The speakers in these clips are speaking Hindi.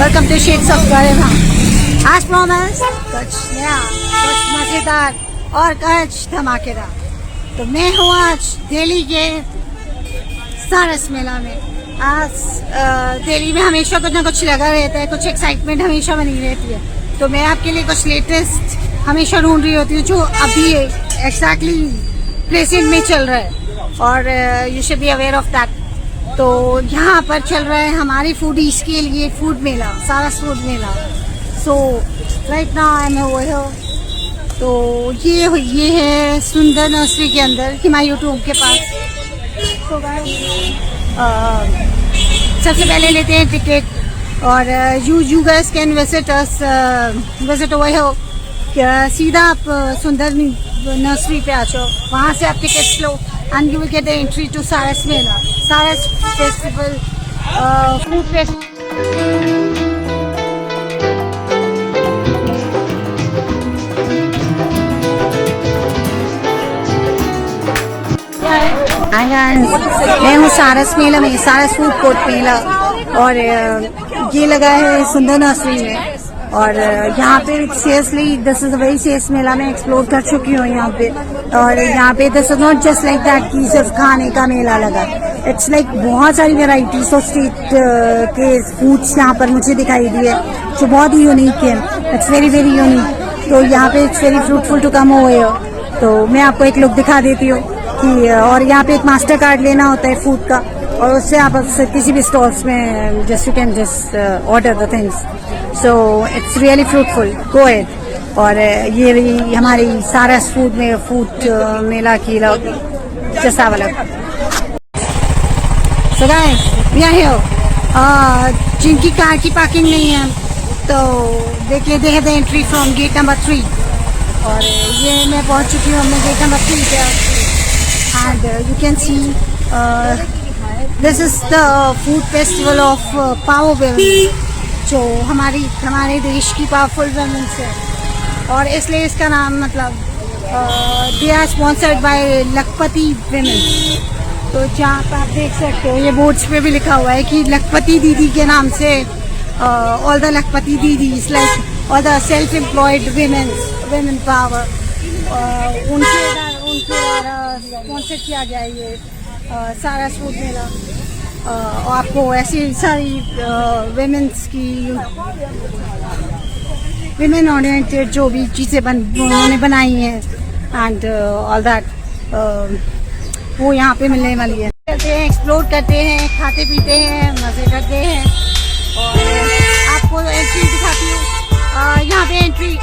Welcome to shades of Garewa. आज प्रॉमिस कुछ नया, कुछ मजेदार और कुछ धमाकेदार। तो मैं हूँ आज दिल्ली के सारस मेला में। आज दिल्ली में हमेशा कुछ ना कुछ लगा रहता है, कुछ एक्साइटमेंट हमेशा बनी रहती है। तो मैं आपके लिए कुछ लेटेस्ट हमेशा ढूंढ रही होती हूँ जो अभी एग्जैक्टली प्रेजेंट में चल रहा है, और you should be aware of that. तो यहाँ पर चल रहा है हमारे फूडीज के लिए फूड मेला, सारस food Mela. So right now I am over here. तो ये है सुंदर नर्सरी के अंदर हिमायू टूब के पास। तो सबसे पहले लेते हैं टिकट, और you guys can visit over here. सीधा आप सुंदर नर्सरी पे आ जाओ, वहाँ से आप tickets low and you will get the entry to Saras Mela, Saras Festival, food festival. Hi guys, मैं हूँ सारस मेला में, सारस फूड कोर्ट मेला, और ये लगा है सुंदर नर्सरी में। और यहाँ पे seriously this is a very serious मेला। मैं एक्सप्लोर कर चुकी हूँ यहाँ पे, और यहाँ पे this is not just like that कि सिर्फ खाने का मेला लगा। इट्स लाइक बहुत सारी वेराइटीज ऑफ स्ट्रीट के फूड्स यहाँ पर मुझे दिखाई दिए जो बहुत ही यूनिक है। It's very very unique. तो यहाँ पे it's very fruitful to come over. तो मैं आपको एक लुक दिखा देती हूँ कि, और यहाँ पे एक मास्टर कार्ड लेना होता है फूड का, और उससे आप किसी भी स्टॉल्स में just you can just order the things. So it's really fruitful, go ahead. और ये भी हमारी सारस फूड में फूड मेला की just have a look. So guys we are here. जिनकी कार की पार्किंग नहीं है तो देख लेते हैं the entry from gate number 3। और ये मैं पहुंच चुकी हूँ अपने गेट नंबर 3 पे, and you can see this is the food festival of power women, जो हमारे देश की पावरफुल वुमेन है। और इसलिए इसका नाम मतलब they are sponsored by Lakhpati women. तो जहाँ पर आप देख सकते हो ये बोर्ड्स पे भी लिखा हुआ है कि लखपति दीदी के नाम से all the Lakhpati didis like all the self employed women power, उनके द्वारा स्पॉन्सर किया गया ये सारस फूड मेला। और आपको ऐसी सारी वुमेन्स की विमेन ओरिएंटेड जो भी चीज़ें उन्होंने बनाई हैं एंड ऑल दैट वो यहाँ पे मिलने वाली है। करते हैं, एक्सप्लोर करते हैं, खाते पीते हैं, मज़े करते हैं। और आपको एंट्री दिखाती हूँ। यहाँ पे एंट्री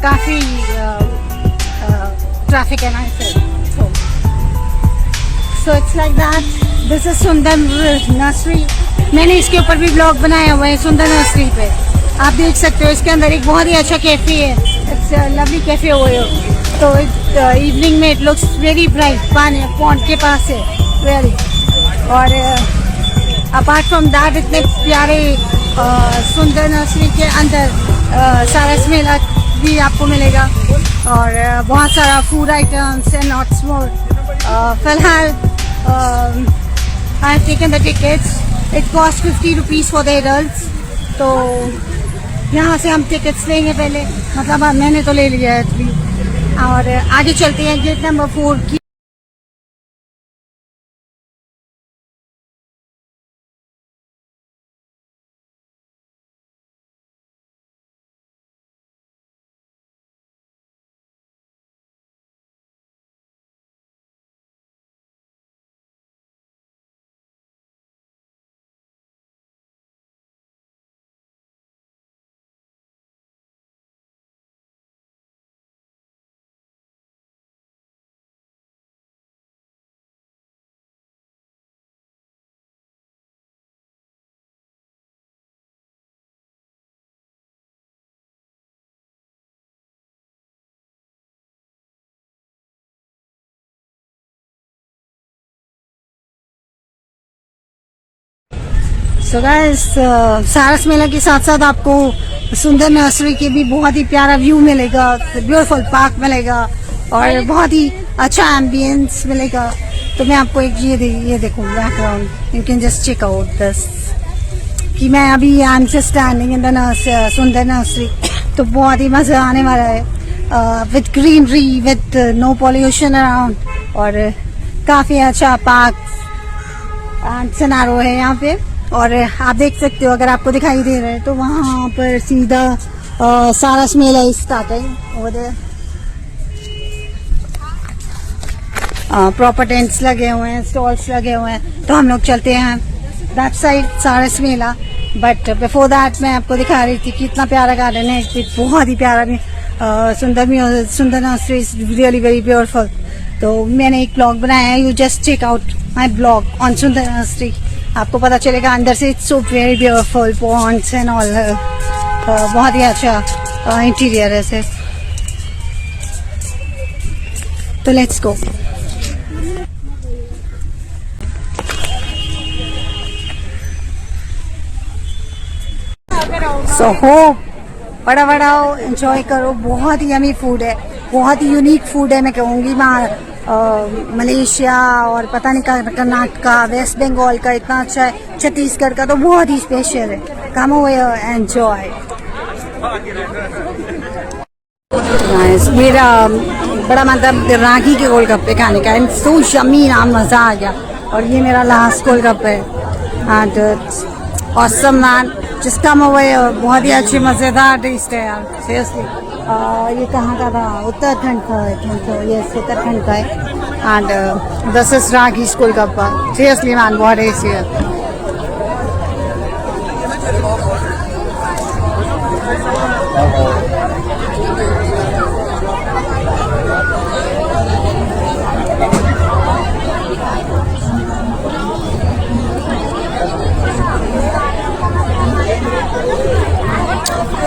काफ़ी ट्रैफिक है ना, so it's like that. This is सुंदर नर्सरी। मैंने इसके ऊपर भी ब्लॉग बनाया हुआ है सुंदर नर्सरी पे, आप देख सकते हो। इसके अंदर एक बहुत ही अच्छा कैफे है, इट्स लवली कैफे हुए हो। तो इवनिंग में इट लुक्स वेरी ब्राइट, पानी पॉन्ड के पास है वेरी। और अपार्ट फ्रॉम दैट इतने प्यारे सुंदर नर्सरी के अंदर सारस मेला भी आपको मिलेगा, और बहुत सारा फूड आइटम्स एंड नॉट्स मोर। फिलहाल I have taken the tickets. It cost 50 rupees for the adults. तो यहाँ से हम टिकट्स लेंगे पहले, मतलब मैंने तो ले लिया है। और आगे चलते हैं गेट नंबर 4 की। सो गाइस सारस मेला के साथ साथ आपको सुंदर नर्सरी के भी बहुत ही प्यारा व्यू मिलेगा, ब्यूटीफुल पार्क मिलेगा, और बहुत ही अच्छा एम्बियंस मिलेगा। तो मैं आपको एक ये देखो background, you can just check out this कि मैं अभी I am just standing in the Sunder Nursery, तो बहुत ही मज़ा आने वाला है with greenery, with no pollution around, और काफ़ी अच्छा पार्क एंड सिनारो है यहाँ पे। और आप देख सकते हो, अगर आपको दिखाई दे रहा है तो वहाँ पर सीधा सारस मेला स्टार्ट है। और प्रॉपर टेंट्स लगे हुए हैं, स्टॉल्स लगे हुए हैं, तो हम लोग चलते हैं दैट साइड सारस मेला। बट बिफोर दैट मैं आपको दिखा रही थी कि इतना प्यारा गार्डन है, बहुत ही प्यारा Sunder Nursery is really very beautiful. तो मैंने एक ब्लॉग बनाया है, you just check out my blog on Sunder Nursery, आपको पता चलेगा अंदर से। It's so very beautiful, ponds and all, बहुत ही अच्छा इंटीरियर है से। तो लेट्स गो। सो हो बड़ा बढ़ाओ, एंजॉय करो, बहुत ही यमी फूड है, बहुत ही यूनिक फूड है मैं कहूँगी। मलेशिया और पता नहीं कर्नाटका, वेस्ट बंगाल का इतना अच्छा है, छत्तीसगढ़ का तो बहुत ही स्पेशल है। Come over enjoy. मेरा बड़ा मतलब रागी के गोलगप्पे खाने का, एंड सो यमी, नाम मज़ा आ गया। और ये मेरा लास्ट गोलगप्पे है and awesome man, just come over. बहुत ही अच्छी मज़ेदार टेस्ट है यार, सीरियसली। ये कहाँ का था? उत्तराखंड का है, यस उत्तराखंड का है। And this is ragi golgappa, seriously man, बहुत टेस्टी है।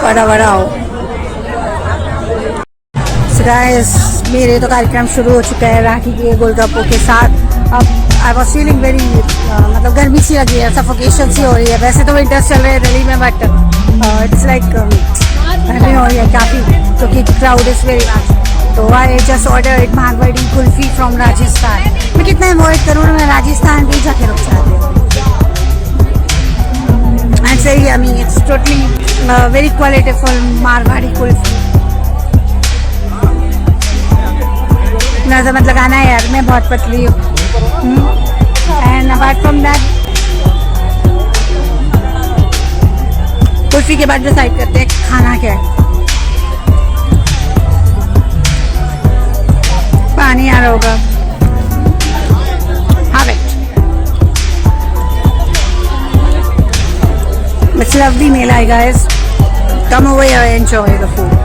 बड़ा बड़ा हो गाइस, मेरे तो कार्यक्रम शुरू हो चुका है राखी के गोलगप्पों के साथ। अब आई वॉज फीलिंग वेरी, मतलब गर्मी सी लगी है, सफोकेशन सी हो रही है। वैसे तो विंटर्स चल रहे हैं दिल्ली में, बट इट्स लाइक गर्मी हो रही है काफ़ी, क्योंकि क्राउड इज़ वेरी मच। तो I just order Marwari kulfi from Rajasthan. मैं कितना अवॉइड करूँ, मैं राजस्थान भी जाके रुक जाती हूँ। एंड सही, I mean it's totally very qualityful Marwari kulfi. नजर मत लगाना है यार, मैं बहुत पतली हूँ। And apart from that, kulfi के बाद डिसाइड करते हैं खाना क्या है। पानी आ रहा होगा, have it. It's lovely मेला है guys, come over here and enjoy the food.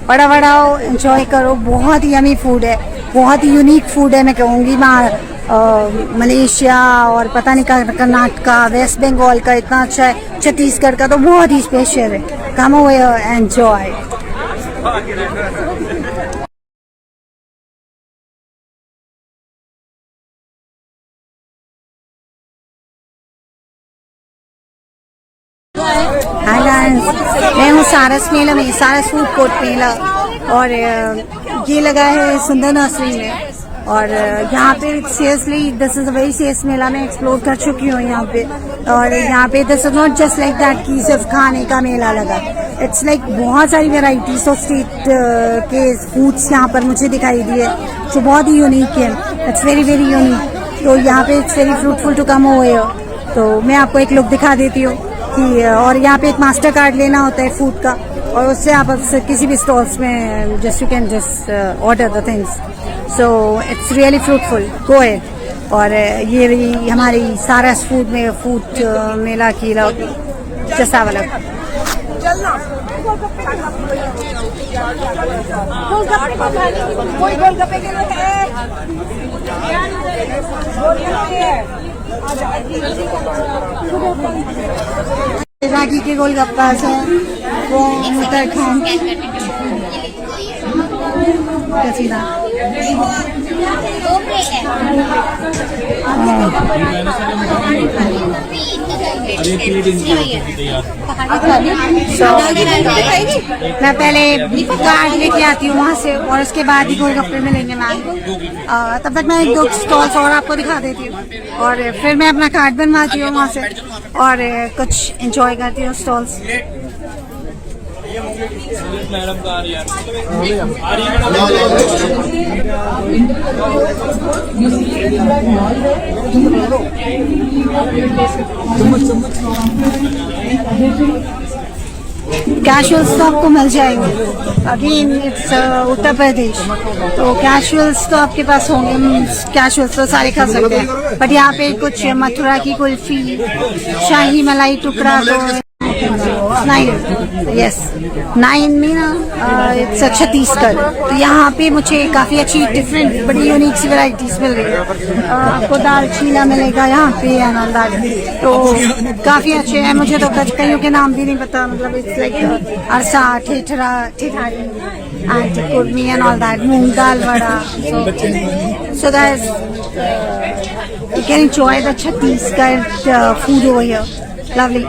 बड़ा बढ़ाओ, एंजॉय करो, बहुत ही यमी फूड है, बहुत ही यूनिक फूड है मैं कहूँगी। मलेशिया और पता नहीं कर्नाटका, वेस्ट बंगाल का इतना अच्छा है, छत्तीसगढ़ का तो बहुत ही स्पेशल है। Come over enjoy. Hi guys, मैं हूँ सारस मेला में, सारस फूड कोर्ट मेला, और ये लगा है सुंदर नर्सरी में। और यहाँ पे seriously this is a very serious मेला, मैं एक्सप्लोर कर चुकी हूँ यहाँ पे। और यहाँ पे this is not just like that कि सिर्फ खाने का मेला लगा, इट्स लाइक बहुत सारी वेराइटीज ऑफ स्ट्रीट के फूड्स यहाँ पर मुझे दिखाई दिए, जो बहुत ही यूनिक है। It's very very unique. तो यहाँ पे it's very fruitful to come over. तो मैं आपको एक लुक दिखा देती हूँ कि, और यहाँ पे एक मास्टर कार्ड लेना होता है फूड का, और उससे आप किसी भी स्टॉल्स में just you can just order the things. So it's really fruitful, go ahead. और ये रही हमारी सारस फूड में फूड मेला की जैसा वाला। कोई गोलगप्पे के लिए रागी के गोलगप्पा है वो उत्तराखंड कसीदा मैं पहले कार्ड लेके आती हूँ वहाँ से और उसके बाद ही गोलगप्पे मिलेंगे मैम। तब तक मैं एक दो स्टॉल्स और आपको दिखा देती हूँ और फिर मैं अपना कार्ड बनवाती हूँ वहाँ से और कुछ एंजॉय करती हूँ स्टॉल्स। मैडम का आ रही है कैजुअल्स तो आपको मिल जाएंगे। अगेन इट्स उत्तर प्रदेश तो कैजुअल्स तो आपके पास होंगे। कैजुअल्स तो सारे खा सकते हैं बट यहाँ पे कुछ मथुरा की कुल्फी, शाही मलाई टुकड़ा तो 9 यस 9 में ना इट्स छत्तीसगढ़। तो यहाँ पे मुझे काफ़ी अच्छी डिफरेंट बड़ी यूनिक सी वैरायटीज मिल रही है। आपको दाल चीला मिलेगा यहाँ पे एंड ऑल दैट तो काफ़ी अच्छे हैं। मुझे तो कईयों के नाम भी नहीं पता, मतलब it's like arsa, thethra, thethari and kurmi and all that, moong dal vada. So that you can enjoy the Chhattisgarh food over here. Lovely.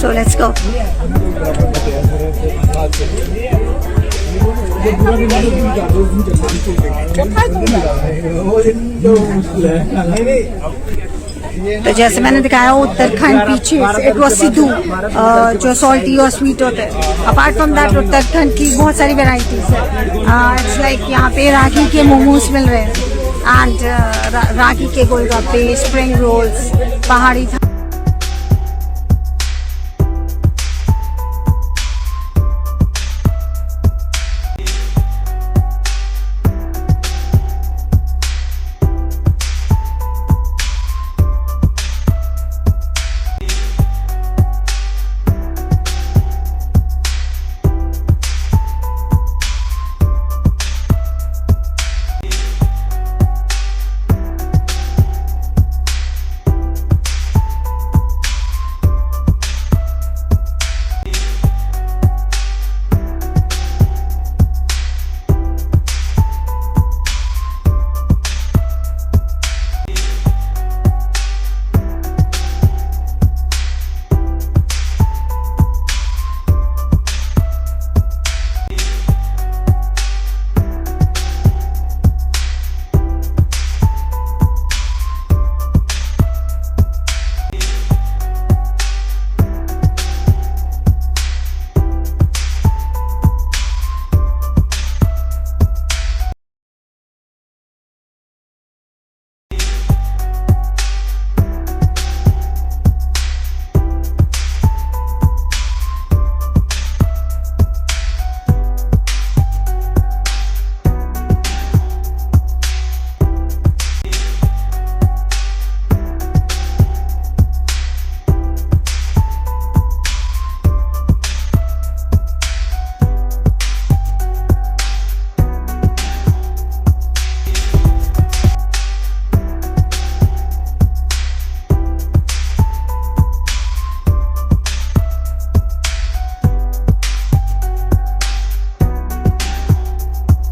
So let's go. तो जैसे मैंने दिखाया उत्तराखंड पीछे इट वॉज सिद्धू जो सॉल्टी और स्वीट होते हैं। अपार्ट फ्रॉम दैट उत्तराखंड की बहुत सारी वेराइटीज है। इट्स लाइक यहाँ पे रागी के मोमोज मिल रहे हैं एंड रागी के गोलगप्पे, स्प्रिंग रोल्स, पहाड़ी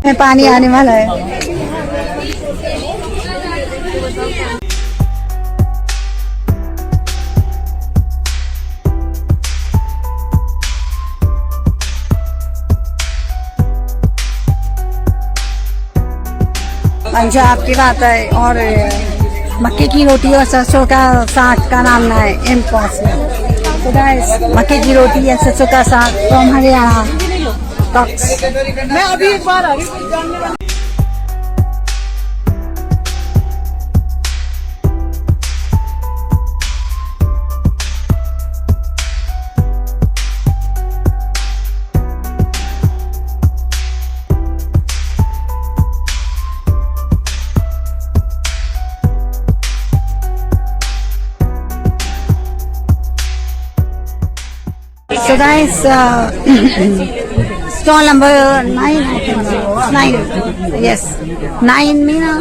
में पानी आने वाला है। पंजाब की बात है और मक्के की रोटी और सरसों का साग का नाम ना है इम्पॉसिबल। तो गाइस मक्के की रोटी या सरसों का साग फ्रॉम हरियाणा। मैं अभी एक बार आ रही So guys, stall number 9, yes 9 में ना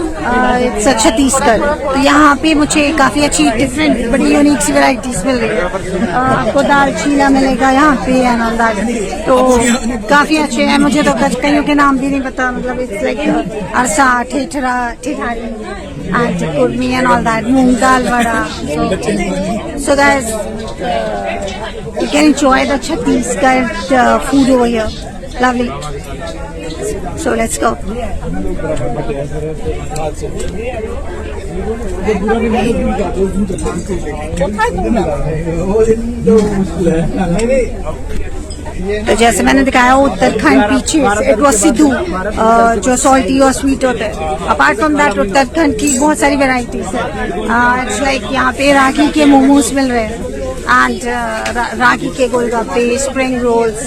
इट्स छत्तीसगढ़। तो यहाँ पे मुझे काफ़ी अच्छी डिफरेंट बड़ी यूनिक सी वैरायटीज मिल रही है। आपको दाल चीला मिलेगा यहाँ पे एंड ऑल दैट, तो काफ़ी अच्छे हैं। मुझे तो कईयों के नाम भी नहीं पता, मतलब it's like arsa, thethari and kurmi and all that, moong dal vada. So guys, you can enjoy the Chhattisgarh food over here. Lovely. So let's go. तो जैसे मैंने दिखाया उत्तराखंड पीछे इट वॉज सिद्धू, जो सॉल्टी और स्वीट होता है। अपार्ट फ्रॉम दैट उत्तराखंड की बहुत सारी वेराइटीज है। इट्स लाइक यहाँ पे रागी के मोमोज मिल रहे हैं एंड रागी के गोलगप्पे, स्प्रिंग रोल्स,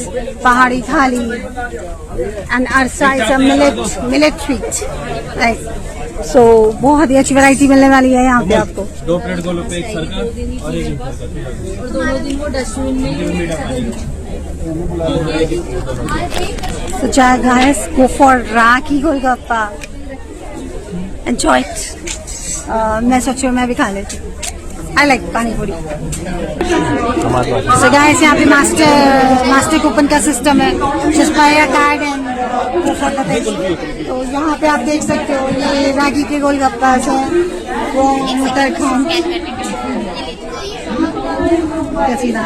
पहाड़ी thali and arsa is a millet sweet, right. So बहुत ही अच्छी वैरायटी मिलने वाली है यहाँ पे आपको। 2 प्लेट गोलगप्पे, एक सर्कल और एक सर्कल। दोनों दिन वो डस्टबिन में। So guys, go for Ragi Golgappa. Enjoy it. मैं सोची मैं भी खा लेती। I like पानी पूरी। So guys, यहाँ पे मास्टर कूपन का सिस्टम है, just buy a card and तो यहाँ पे आप देख सकते हो ये रागी के गोलगप्पा है, वो उत्तराखंड कैसीना।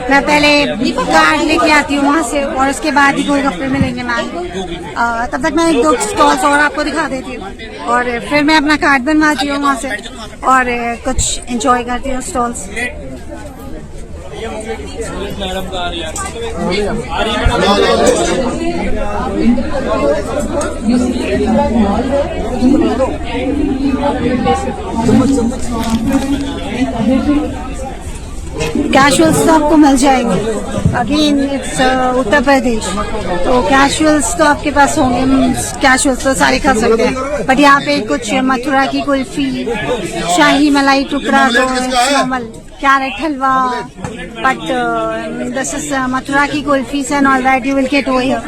मैं पहले कार्ड लेके आती हूँ वहाँ से और उसके बाद ही गोलगप्पे मिलेंगे मैम। तब तक मैं 1-2 स्टॉल्स और आपको दिखा देती हूँ और फिर मैं अपना कार्ड बनवाती हूँ वहाँ से और कुछ एंजॉय करती हूँ स्टॉल्स। मैडम का आ रही है कैजुअल्स तो आपको मिल जाएंगे। अगेन इट्स उत्तर प्रदेश, तो कैजुअल्स तो आपके पास होंगे। कैजुअल्स तो सारे खा सकते हैं, बट यहाँ पे कुछ मथुरा की kulfi, shahi malai tukda, normal carrot halwa, but this is Mathura की kulfi and all that you will get over here.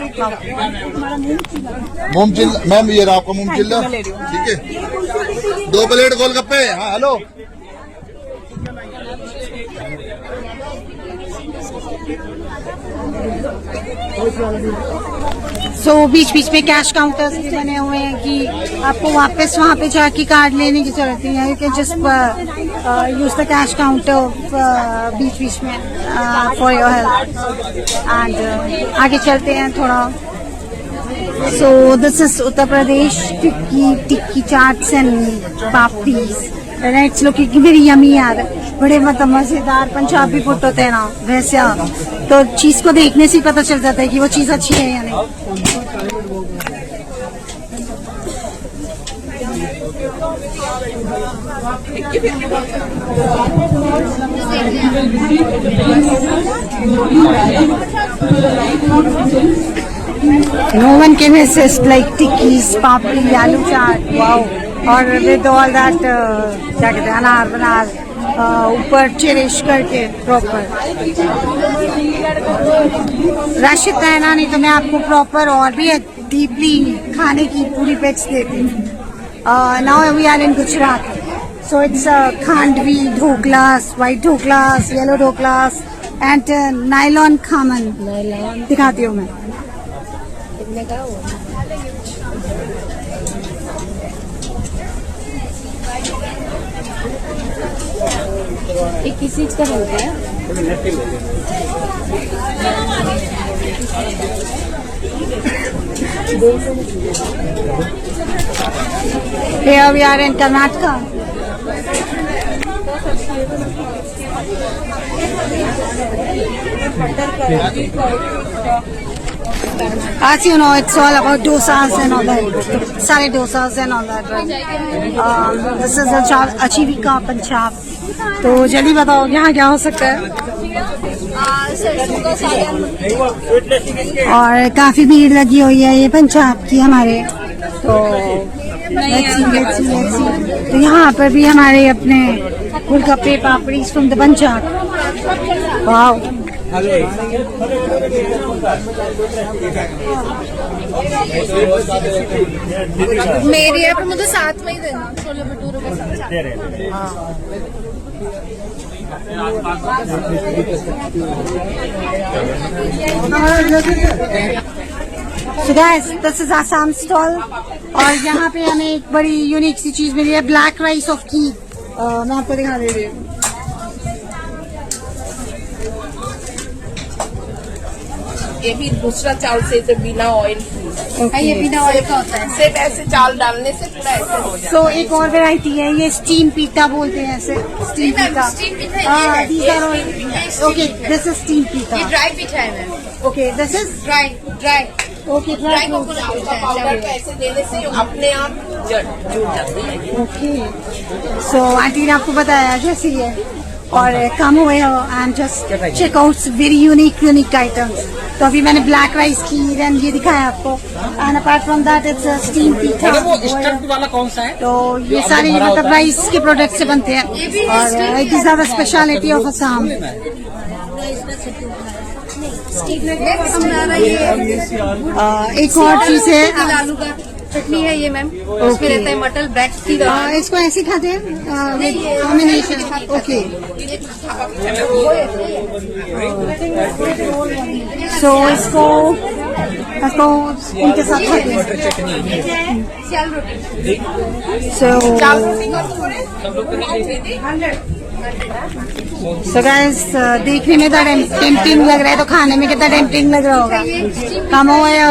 Moong chilla ma'am, ये रहा आपका मूंग चिल्ला, ठीक है। 2 प्लेट गोलगप्पे। हाँ हेलो। सो बीच बीच में कैश काउंटर्स भी बने हुए हैं कि आपको वापस वहाँ पे जाके कार्ड लेने की जरूरत नहीं है। You can just use the cash counter बीच बीच में फॉर योर हेल्प। एंड आगे चलते हैं थोड़ा। So this is Uttar Pradesh tikki chaats and papdis. It's looking very yummy यार, बड़े मतलब मजेदार पंजाबी फूड होते हैं ना वैसे, तो चीज को देखने से ही पता चल जाता है कि वो चीज अच्छी है या नहीं। No one can resist like tikkis, पापड़ी, आलू चाट, वाओ। और विद ऑल दैट क्या कहते हैं अनार बनार ऊपर चिरिश करके प्रॉपर। रश इतना है ना, नहीं तो मैं आपको प्रॉपर और भी डीपली खाने की पूरी पिक्स देती हूँ। Now we are in Gujarat, so it's khandvi dhoklas, white dhoklas, yellow dhoklas and nylon khaman दिखाती हूँ मैं। ये किस चीज का बनता है? Here we are in Karnataka. As you know, it's all about dosas and all that. Sare dosas and all that, right? This is Ajivika Punjab. तो जल्दी बताओ यहाँ क्या हो सकता है? और काफी भीड़ लगी हुई है ये पंजाब की हमारे, तो Let's see. तो यहाँ पर भी हमारे अपने गोलगप्पे पापड़ी फ्रॉम द पंजाब। वाओ, मेरी है पर मुझे साथ में ही देना, छोले भटूरे के साथ। So guys, this is Assam stall और यहाँ पे हमें एक बड़ी यूनिक सी चीज मिली है, ब्लैक राइस ऑफ की। मैं आपको दिखा दे रही हूँ। ये भी दूसरा चावल से जो बिना ऑयल ये बिना ऑयल का होता है। सिर्फ ऐसे चावल डालने से पूरा ऐसे हो जाता So एक और वैरायटी है, ये स्टीम पीता बोलते हैं ऐसे, स्टीम पीता। स्टीम पीठा ओके, दिस इज स्टीम पीता। ड्राई पीठा है ma'am, okay, this is dry okay, dry coconut पीठा है। पाउडर का ऐसे देने से अपने आप जुड़ जाती है। ओके। सो आंटी ने आपको बताया जैसे ही है और कम हुए हो and just check out very unique items. तो अभी मैंने ब्लैक राइस खीर एंड ये दिखाया आपको, and apart from that it's steam पीठा। वाला कौन सा है? तो ये सारे मतलब राइस के प्रोडक्ट से बनते हैं और this are the speciality of Assam. एक और चीज है, आलू का चटनी है ये मैम, उसमें रहता है मटर ब्रेड की। इसको ऐसे खाते हैं कॉम्बिनेशन। ओके, सो इसको उनके साथ खाते हैं। सो गाइस, देखने में तो टेम्पटिंग लग रहा है, तो खाने में कितना टेम्पटिंग लग रहा होगा। कम हो गया,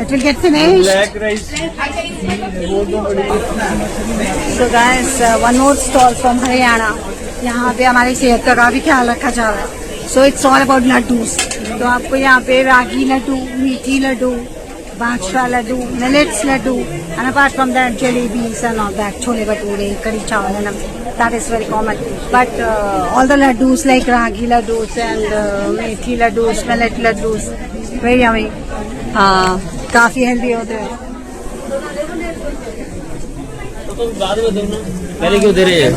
it will get finished. So guys, one more stall from Haryana. यहाँ पे हमारी सेहत का काफी ख्याल रखा जा रहा है। So it's all about laddus. तो आपको यहाँ पे रागी लड्डू, मीठी laddu, bajra laddu, millets laddu, and apart from that jalebis and all that, chole bhature, kadi chawal, and that is very common. But all the laddus like ragi laddus and methi laddus, millet laddus, very yummy. काफी हेल्दी होते हैं। तो बाद में दो ना, पहले क्यों दे रहे हैं?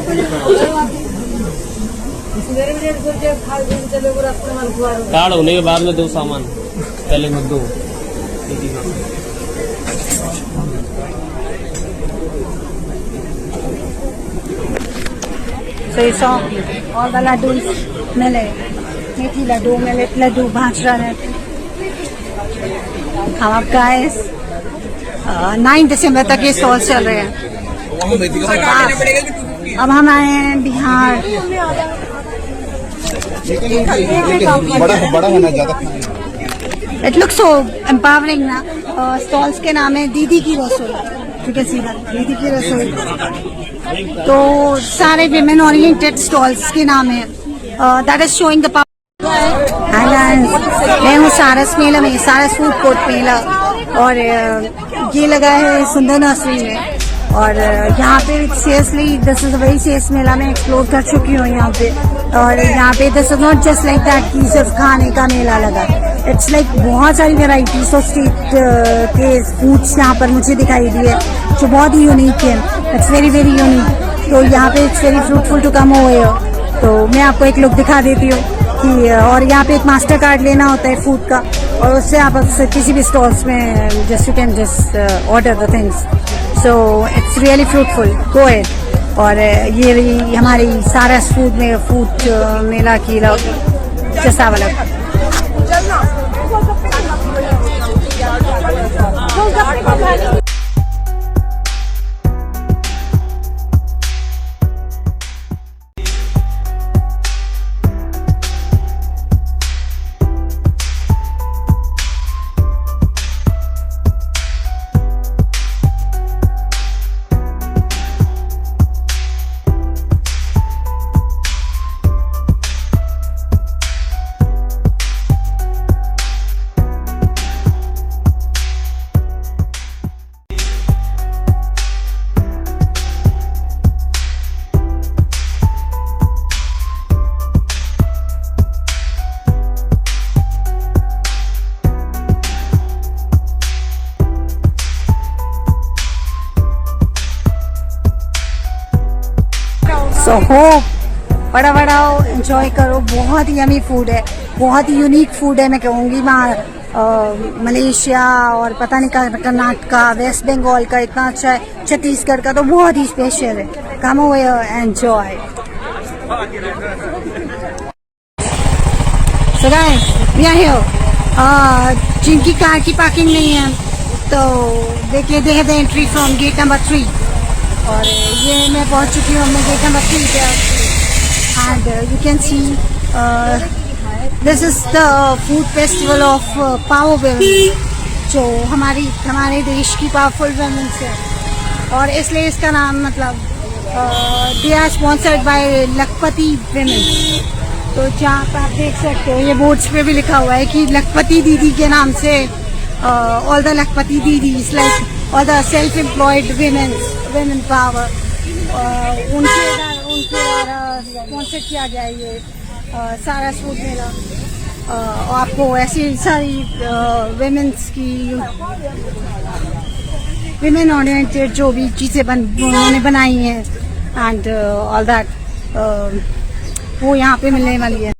कार्ड होने के बाद में दो सामान, पहले मत दो। So you saw all the laddus, methi laddu, millet laddu, bajra laddu. Come up guys, 9 दिसंबर तक ये स्टॉल चल रहे हैं। अब हम आए हैं बिहार। बड़ा होना ज्यादा। इट लुक्स सो एम्पावरिंग ना। स्टॉल्स के नाम है दीदी की रसोई, ठीक है, सीधा दीदी की रसोई। तो सारे विमेन ओरिएंटेड स्टॉल्स के नाम है। दैट इज शोइंग द मैं हूँ सारस मेला में, सारस फूड कोर्ट मेला, और ये लगा है सुंदर नर्सरी में। और यहाँ पे seriously this is a very serious मेला। मैं एक्सप्लोर कर चुकी हूँ यहाँ पे, और यहाँ पे this is not just like that कि सिर्फ खाने का मेला लगा। इट्स लाइक बहुत सारी वेराइटीज ऑफ स्ट्रीट के फूड्स यहाँ पर मुझे दिखाई दिए, जो बहुत ही यूनिक है। It's very very unique. तो यहाँ पे it's very fruitful to come over. तो मैं आपको एक लुक दिखा देती हूँ कि, और यहाँ पे एक मास्टर कार्ड लेना होता है फूड का, और उससे आप किसी भी स्टॉल्स में just you can just order the things. So it's really fruitful, go at. और ये हमारी सारस फूड मेला की जैसा वाला। तो होप बड़ा बड़ा एंजॉय करो। बहुत ही यमी फूड है, बहुत ही यूनिक फूड है मैं कहूँगी। वहाँ मलेशिया और पता नहीं कर्नाटका, वेस्ट बंगाल का इतना अच्छा है, छत्तीसगढ़ का तो बहुत ही स्पेशल है। कम हुए enjoy. So guys, we are here. जिनकी कार की पार्किंग नहीं है तो देखिए they have the entry from gate number 3 और ये मैं पहुंच चुकी हूँ अपने गेट नंबर 3 पे। And you can see this is the food festival of power women, जो हमारे देश की पावरफुल वुमेन है और इसलिए इसका नाम मतलब they are sponsored by Lakhpati women. तो जहाँ पर आप देख सकते हो ये बोर्ड्स पे भी लिखा हुआ है कि लखपति दीदी के नाम से all the Lakhpati didis like all the self employed women power उनके द्वारा स्पॉन्सर किया गया ये सारा फूड मेला। और आपको ऐसी सारी वुमेन्स की विमेन ओरिएंटेड जो भी चीज़ें उन्होंने बनाई हैं एंड ऑल दैट वो यहाँ पे मिलने वाली है।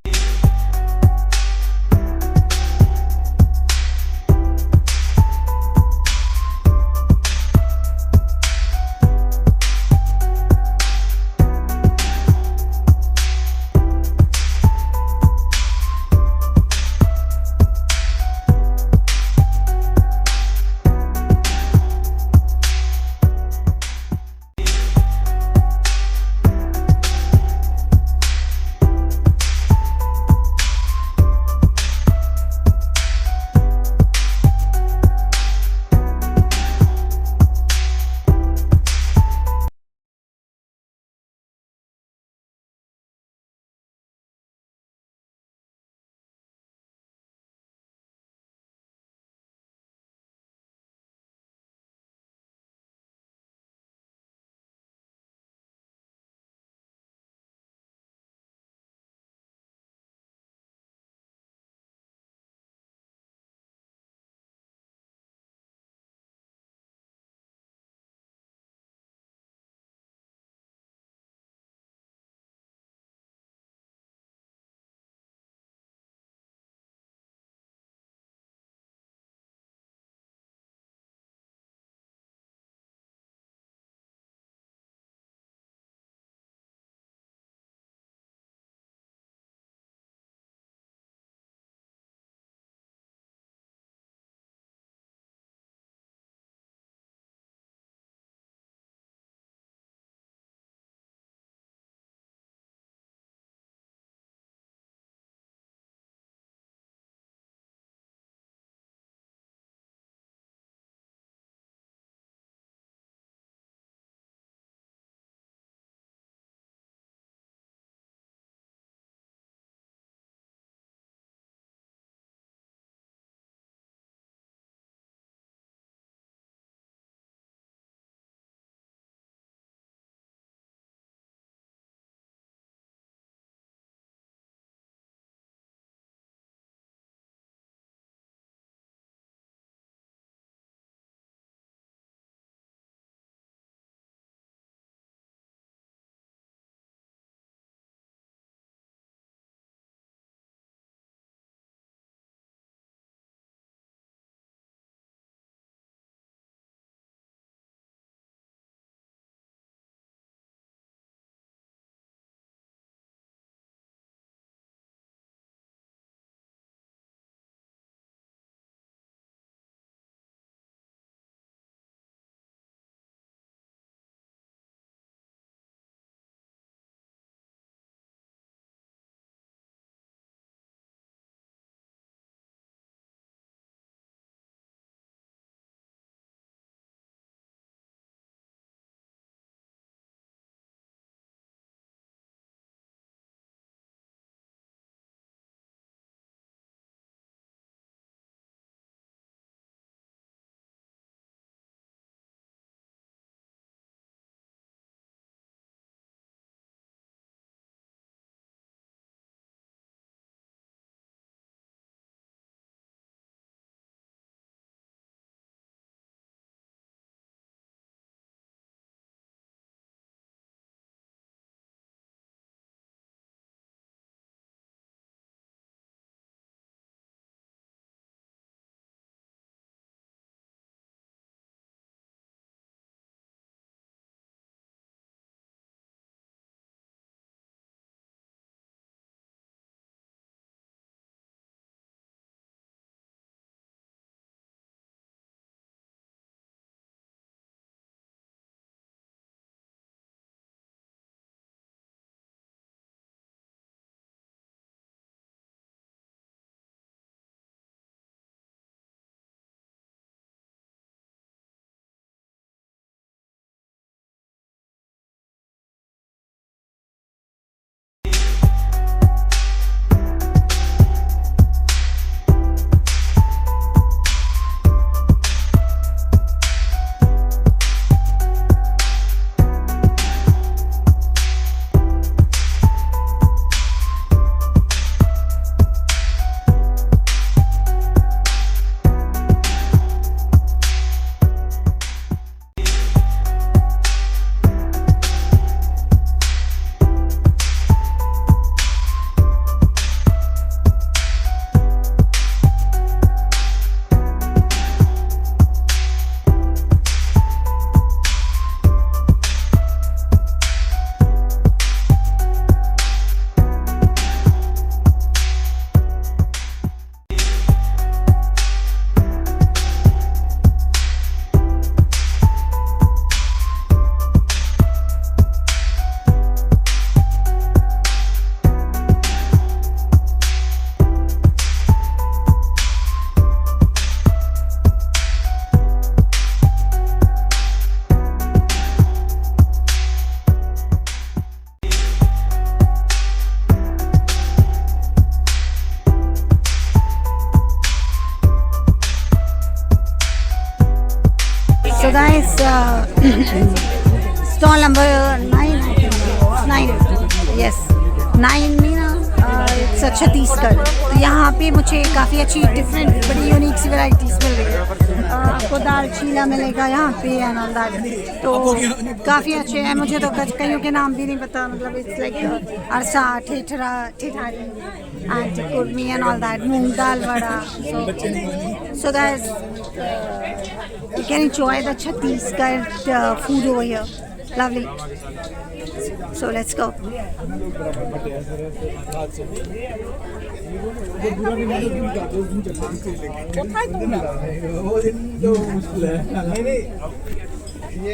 stall number 9, I think. 9, yes, 9 में ना it's a छत्तीसगढ़। तो यहाँ पे मुझे काफ़ी अच्छी डिफरेंट बड़ी यूनिक सी वैराइटीज़ मिल रही है। आपको दाल चीला मिलेगा यहाँ पे एंड ऑल दैट, तो काफ़ी अच्छे हैं। मुझे तो कईयों के नाम भी नहीं पता, मतलब it's like arsa, thethra, thethari and kurmi and all that, moong dal vada. So guys, you can enjoy the Chhattisgarh food over here. Lovely. So let's go.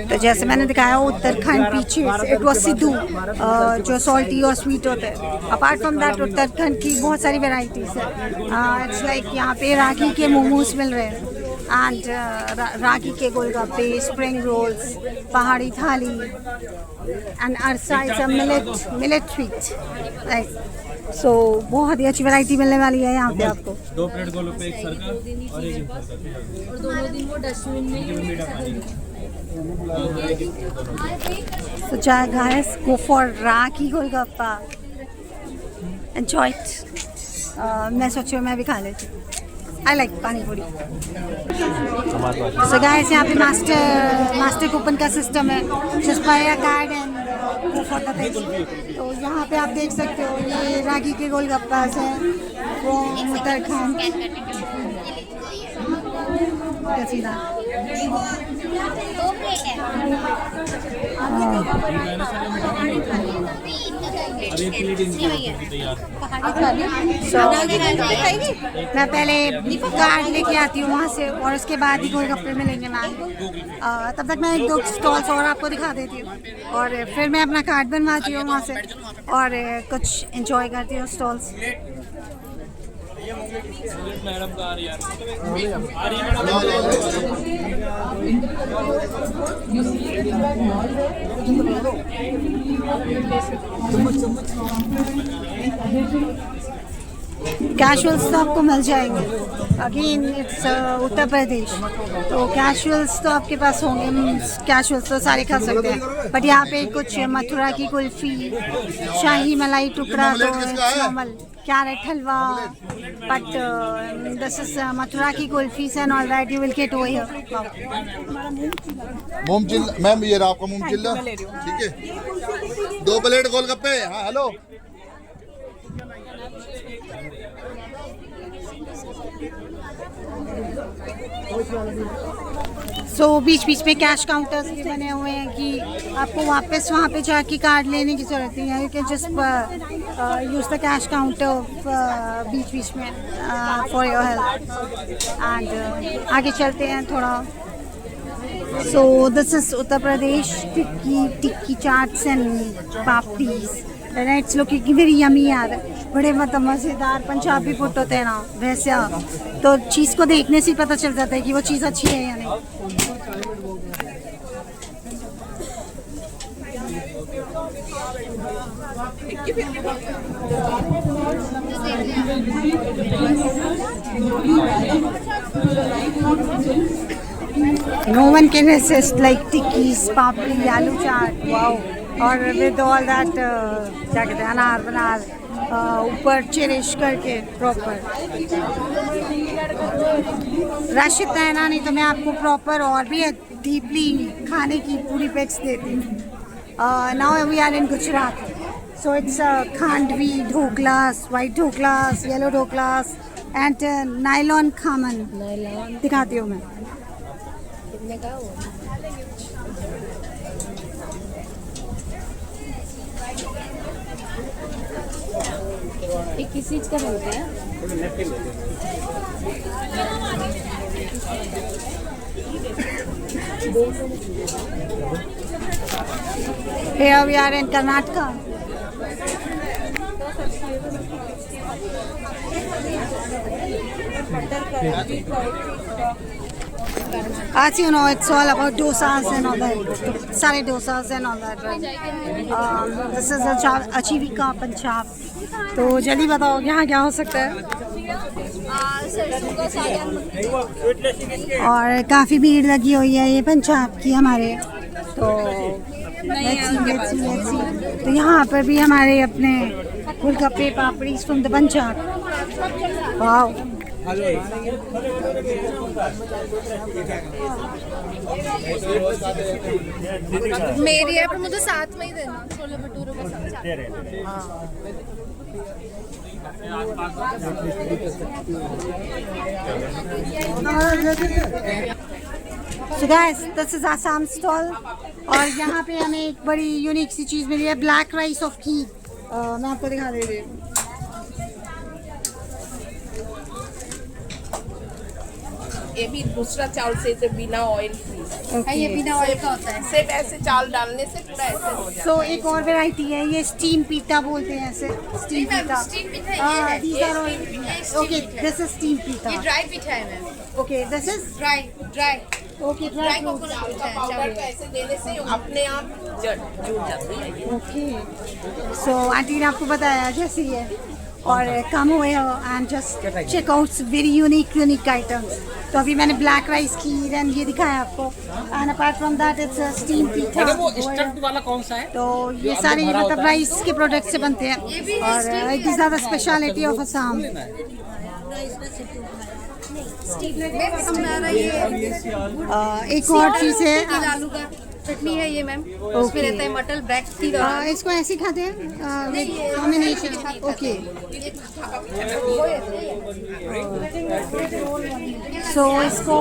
तो जैसे मैंने दिखाया उत्तराखंड पीछे इट वॉज सिद्धू, जो सॉल्टी और स्वीट होते हैं। अपार्ट फ्रॉम दैट उत्तराखंड की बहुत सारी वेराइटीज़ है। इट्स लाइक यहाँ पे रागी के मोमोज मिल रहे हैं एंड रागी के गोलगप्पे, स्प्रिंग रोल्स, पहाड़ी thali and arsa is a millet sweet, right. So बहुत ही अच्छी वैरायटी मिलने वाली है यहाँ पे आपको। 2 प्लेट गोलगप्पे, एक सर्कल और एक और दोनों दिन वो डस्टबिन में So guys, go for Ragi Golgappa. Enjoy it. मैं सोची मैं भी खा लेती। I like पानी पूरी। So guys, यहाँ पे मास्टर कूपन का सिस्टम है। Just buy a card and go for the thing. तो यहाँ पे आप देख सकते हो ये रागी के गोलगप्पा है वो उत्तराखंड। कैसी ना? मैं पहले कार्ड लेके आती हूँ वहाँ से और उसके बाद ही गोलगप्पे मिलेंगे मैम। तब तक मैं 1-2 स्टॉल्स और आपको दिखा देती हूँ और फिर मैं अपना कार्ड बनवाती हूँ वहाँ से और कुछ एंजॉय करती हूँ स्टॉल्स। मैडम का आ रही है कैजुअल्स तो आपको मिल जाएंगे। अगेन इट्स उत्तर प्रदेश, तो कैजुअल्स तो आपके पास होंगे। कैजुअल्स तो सारे खा सकते हैं, बट यहाँ पे कुछ मथुरा की कुल्फी, शाही मलाई टुकड़ा, तो normal carrot halwa, but this is Mathura की kulfis and all that you will get over here. मोम चिल्ला मैम, ये रहा आपका मोम चिल्ला, ठीक है। 2 प्लेट गोलगप्पे। हाँ हेलो, सो बीच बीच में कैश काउंटर्स भी बने हुए हैं कि आपको वापस वहाँ पे जाके कार्ड लेने की जरूरत नहीं है। You can just use the cash counter बीच बीच में फॉर योर हेल्प। एंड आगे चलते हैं थोड़ा। So this is Uttar Pradesh tikki chaats and papdis. It's looking very yummy यार, बड़े मतलब मज़ेदार पंजाबी फूड होते हैं ना वैसे, तो चीज़ को देखने से ही पता चल जाता है कि वो चीज़ अच्छी है या नहीं। No one can resist like tikkis, papri, aloo chaat, wow, और विद ऑल दैट क्या कहते हैं अनार बनार ऊपर चिरिश करके प्रॉपर। रश इतना है ना, नहीं तो मैं आपको प्रॉपर और भी डीपली खाने की पूरी पिक्स देती हूँ। Now we are in Gujarat, so it's khandvi dhoklas, white dhoklas, yellow dhoklas and nylon khaman दिखाती हूँ मैं। ये किस चीज का बनता है? Here we are in Karnataka. As you know, it's all about dosas and all that. Sare dosas and all that, right? This is Achivika Punjab. तो जल्दी बताओ यहाँ क्या हो सकता है? सरसों का सालन। और काफ़ी भीड़ लगी हुई है ये पंजाब की हमारे, तो let's see। तो यहाँ पर भी हमारे अपने गोलगप्पे पापड़ी फ्रॉम द पंजाब। वाओ, मेरी है पर मुझे साथ में ही देना, छोले भटूरे के साथ। So guys, this is Assam stall और यहाँ पे हमें एक बड़ी यूनिक सी चीज़ मिली है, ब्लैक राइस ऑफ खीर। मैं आपको दिखा दे रही हूँ। ये भी दूसरा चावल से इसे बिना ऑयल फ्री। ये बिना ऑयल का होता है। सिर्फ ऐसे चावल डालने से पूरा ऐसे हो जाता सो एक और वैरायटी है, ये स्टीम पीता बोलते हैं ऐसे, स्टीम पीता। स्टीम पिठा ये है। These are all okay. This is steam ये pita. ड्राई पिठा है ma'am, Okay, this is dry okay. Dry Dry fruits. Coconut pitha है पाउडर चावल। को ऐसे देने से अपने आप जुड़ जाती है ये। Okay. So आंटी ने आपको बताया जैसे ही है, और कम हुए and just check out very unique items. तो अभी मैंने ब्लैक राइस खीर एंड ये दिखाया आपको, and apart from that it's steam पीठा। वाला कौन सा है? तो ये सारे मतलब राइस के प्रोडक्ट से बनते हैं, और this are the speciality of Assam. हमारा ये एक और चीज़ है, तिल आलू का चटनी है ये मैम, उसमें रहता है मटर ब्लैक टी। इसको ऐसे खाते हैं कॉम्बिनेशन। ओके, सो इसको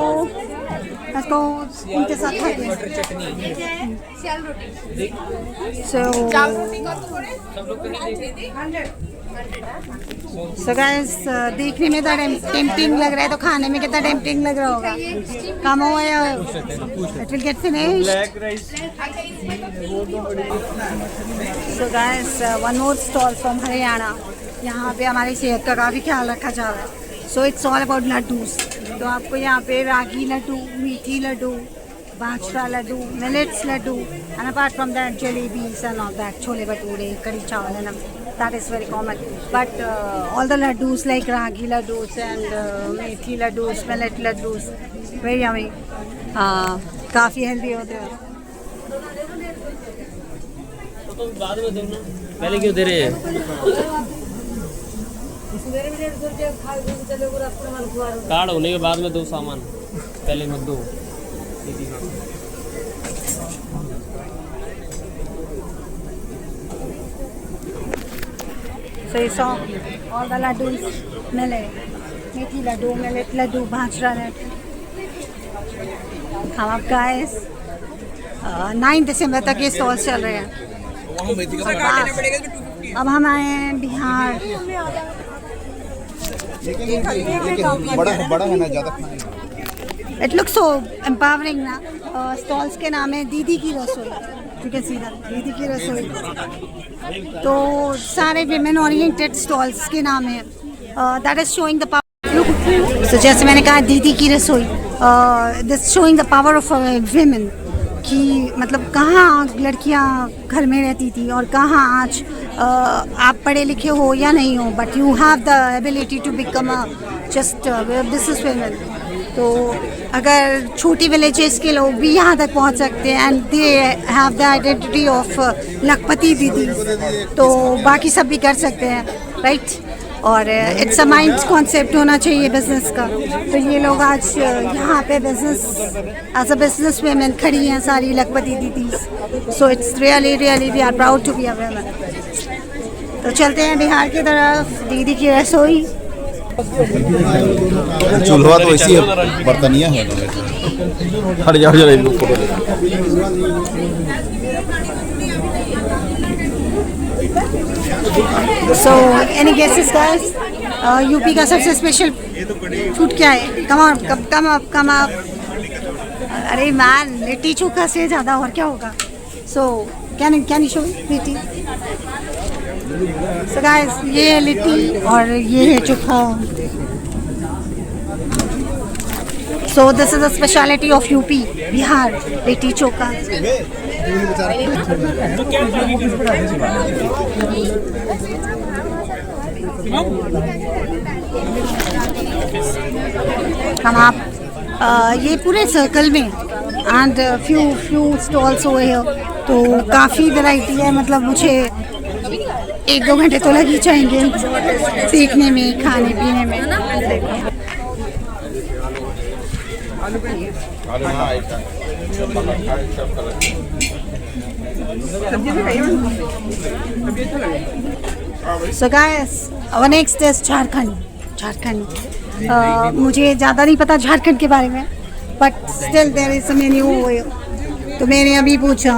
उनके साथ खाते हैं। सियाल रोटी। सो गाइस, देखने में तो टेम्पटिंग लग रहा है, तो खाने में कितना टेम्पटिंग लग रहा होगा। कम हो गया, it will get finished. So guys, one more stall from Haryana. यहाँ पे हमारी सेहत का काफ़ी ख्याल रखा जा रहा है। So it's all about laddus. तो आपको यहाँ पे रागी लड्डू, मीठी laddu, bajra laddu, millets laddu, and apart from that jalebis and all that, chole bhature, kadhi chawal and that is very common, but all the laddus like ragi laddus and methi laddus, millet laddus, very yummy, काफ़ी हेल्दी होते हैं। तो बाद में दो ना, पहले क्यों दे रहे हैं? कार्ड होने के बाद में दो सामान, पहले मत दो। So you saw all the laddus, methi laddu, millet laddu, bajra laddu. हम आप guys 9 दिसंबर तक ये स्टॉल चल रहे हैं। अब हम आए हैं बिहार। बड़ा है ना, ज़्यादा इट लुक्स सो एम्पावरिंग ना। स्टॉल्स के नाम है दीदी की रसोई, यू कैन सी दैट, दीदी की रसोई। तो सारे विमेन ओरिएंटेड स्टॉल्स के नाम है, that is showing the power. तो जैसे मैंने कहा दीदी की रसोई, this showing the power of women, कि मतलब कहाँ लड़कियाँ घर में रहती थी और कहाँ आज आप पढ़े लिखे हो या नहीं हो, but you have the ability to become a just business women. तो अगर छोटी विलेजेस के लोग भी यहाँ तक पहुँच सकते हैं, and they have the identity of लखपति दीदी, तो बाकी सब भी कर सकते हैं, राइट। और इट्स अ माइंड कॉन्सेप्ट होना चाहिए बिजनेस का। तो ये लोग आज यहाँ पे business as a business women खड़ी हैं सारी लखपति दीदी। So it's really we are proud to be a women. तो चलते हैं बिहार की तरफ, दीदी की रसोई। चूल्हा तो ऐसी है, बर्तनिया है। हट जाओ so any guesses guys, UP का सबसे स्पेशल फूड क्या है? Come up. अरे मैन, लिट्टी चोखा से ज़्यादा और क्या होगा? So can you show litti? So guys, ये है लिट्टी और ये है chokha. So this is the speciality of UP, Bihar, litti chokha. हम आप ये पूरे सर्कल में एंड फ्यू स्टॉल्स हुए हो, तो काफ़ी वैरायटी है। मतलब मुझे 1-2 घंटे तो लग ही जाएंगे सीखने में, खाने पीने में। So guys, our next is Jharkhand. मुझे ज़्यादा नहीं पता झारखंड के बारे में, but still there is a menu. तो मैंने अभी पूछा,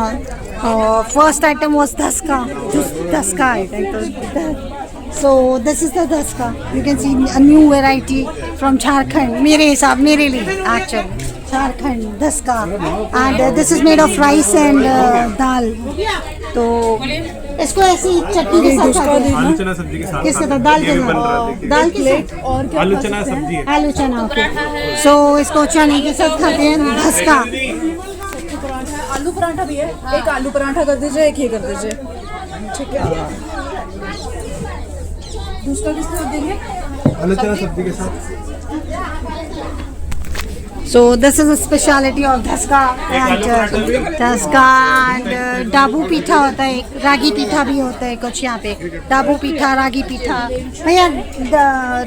first item was dhuska I think. So this is the dhuska. You can see a new variety from Jharkhand, मेरे लिए actually Jharkhand dhuska. And this is made of rice and dal. तो इसको ऐसी चटनी के साथ खाते हैं। आलू चना सब्जी के साथ। किसके साथ? दाल के साथ। दाल के साथ और क्या आलू खा चना सकते हैं? सब्जी है। आलू चना। ओके। सो इसको चने के साथ खाते हैं धसका। आलू पराठा भी है, एक आलू पराठा कर दीजिए, एक ये कर दीजिए, ठीक है। दूसरा किस तरह देंगे? आलू चना सब्जी के साथ। So this is a speciality of dhuska and dabu pitha होता है, रागी पीठा भी होता है कुछ यहाँ पे। डाबू पीठा, रागी पीठा। भैया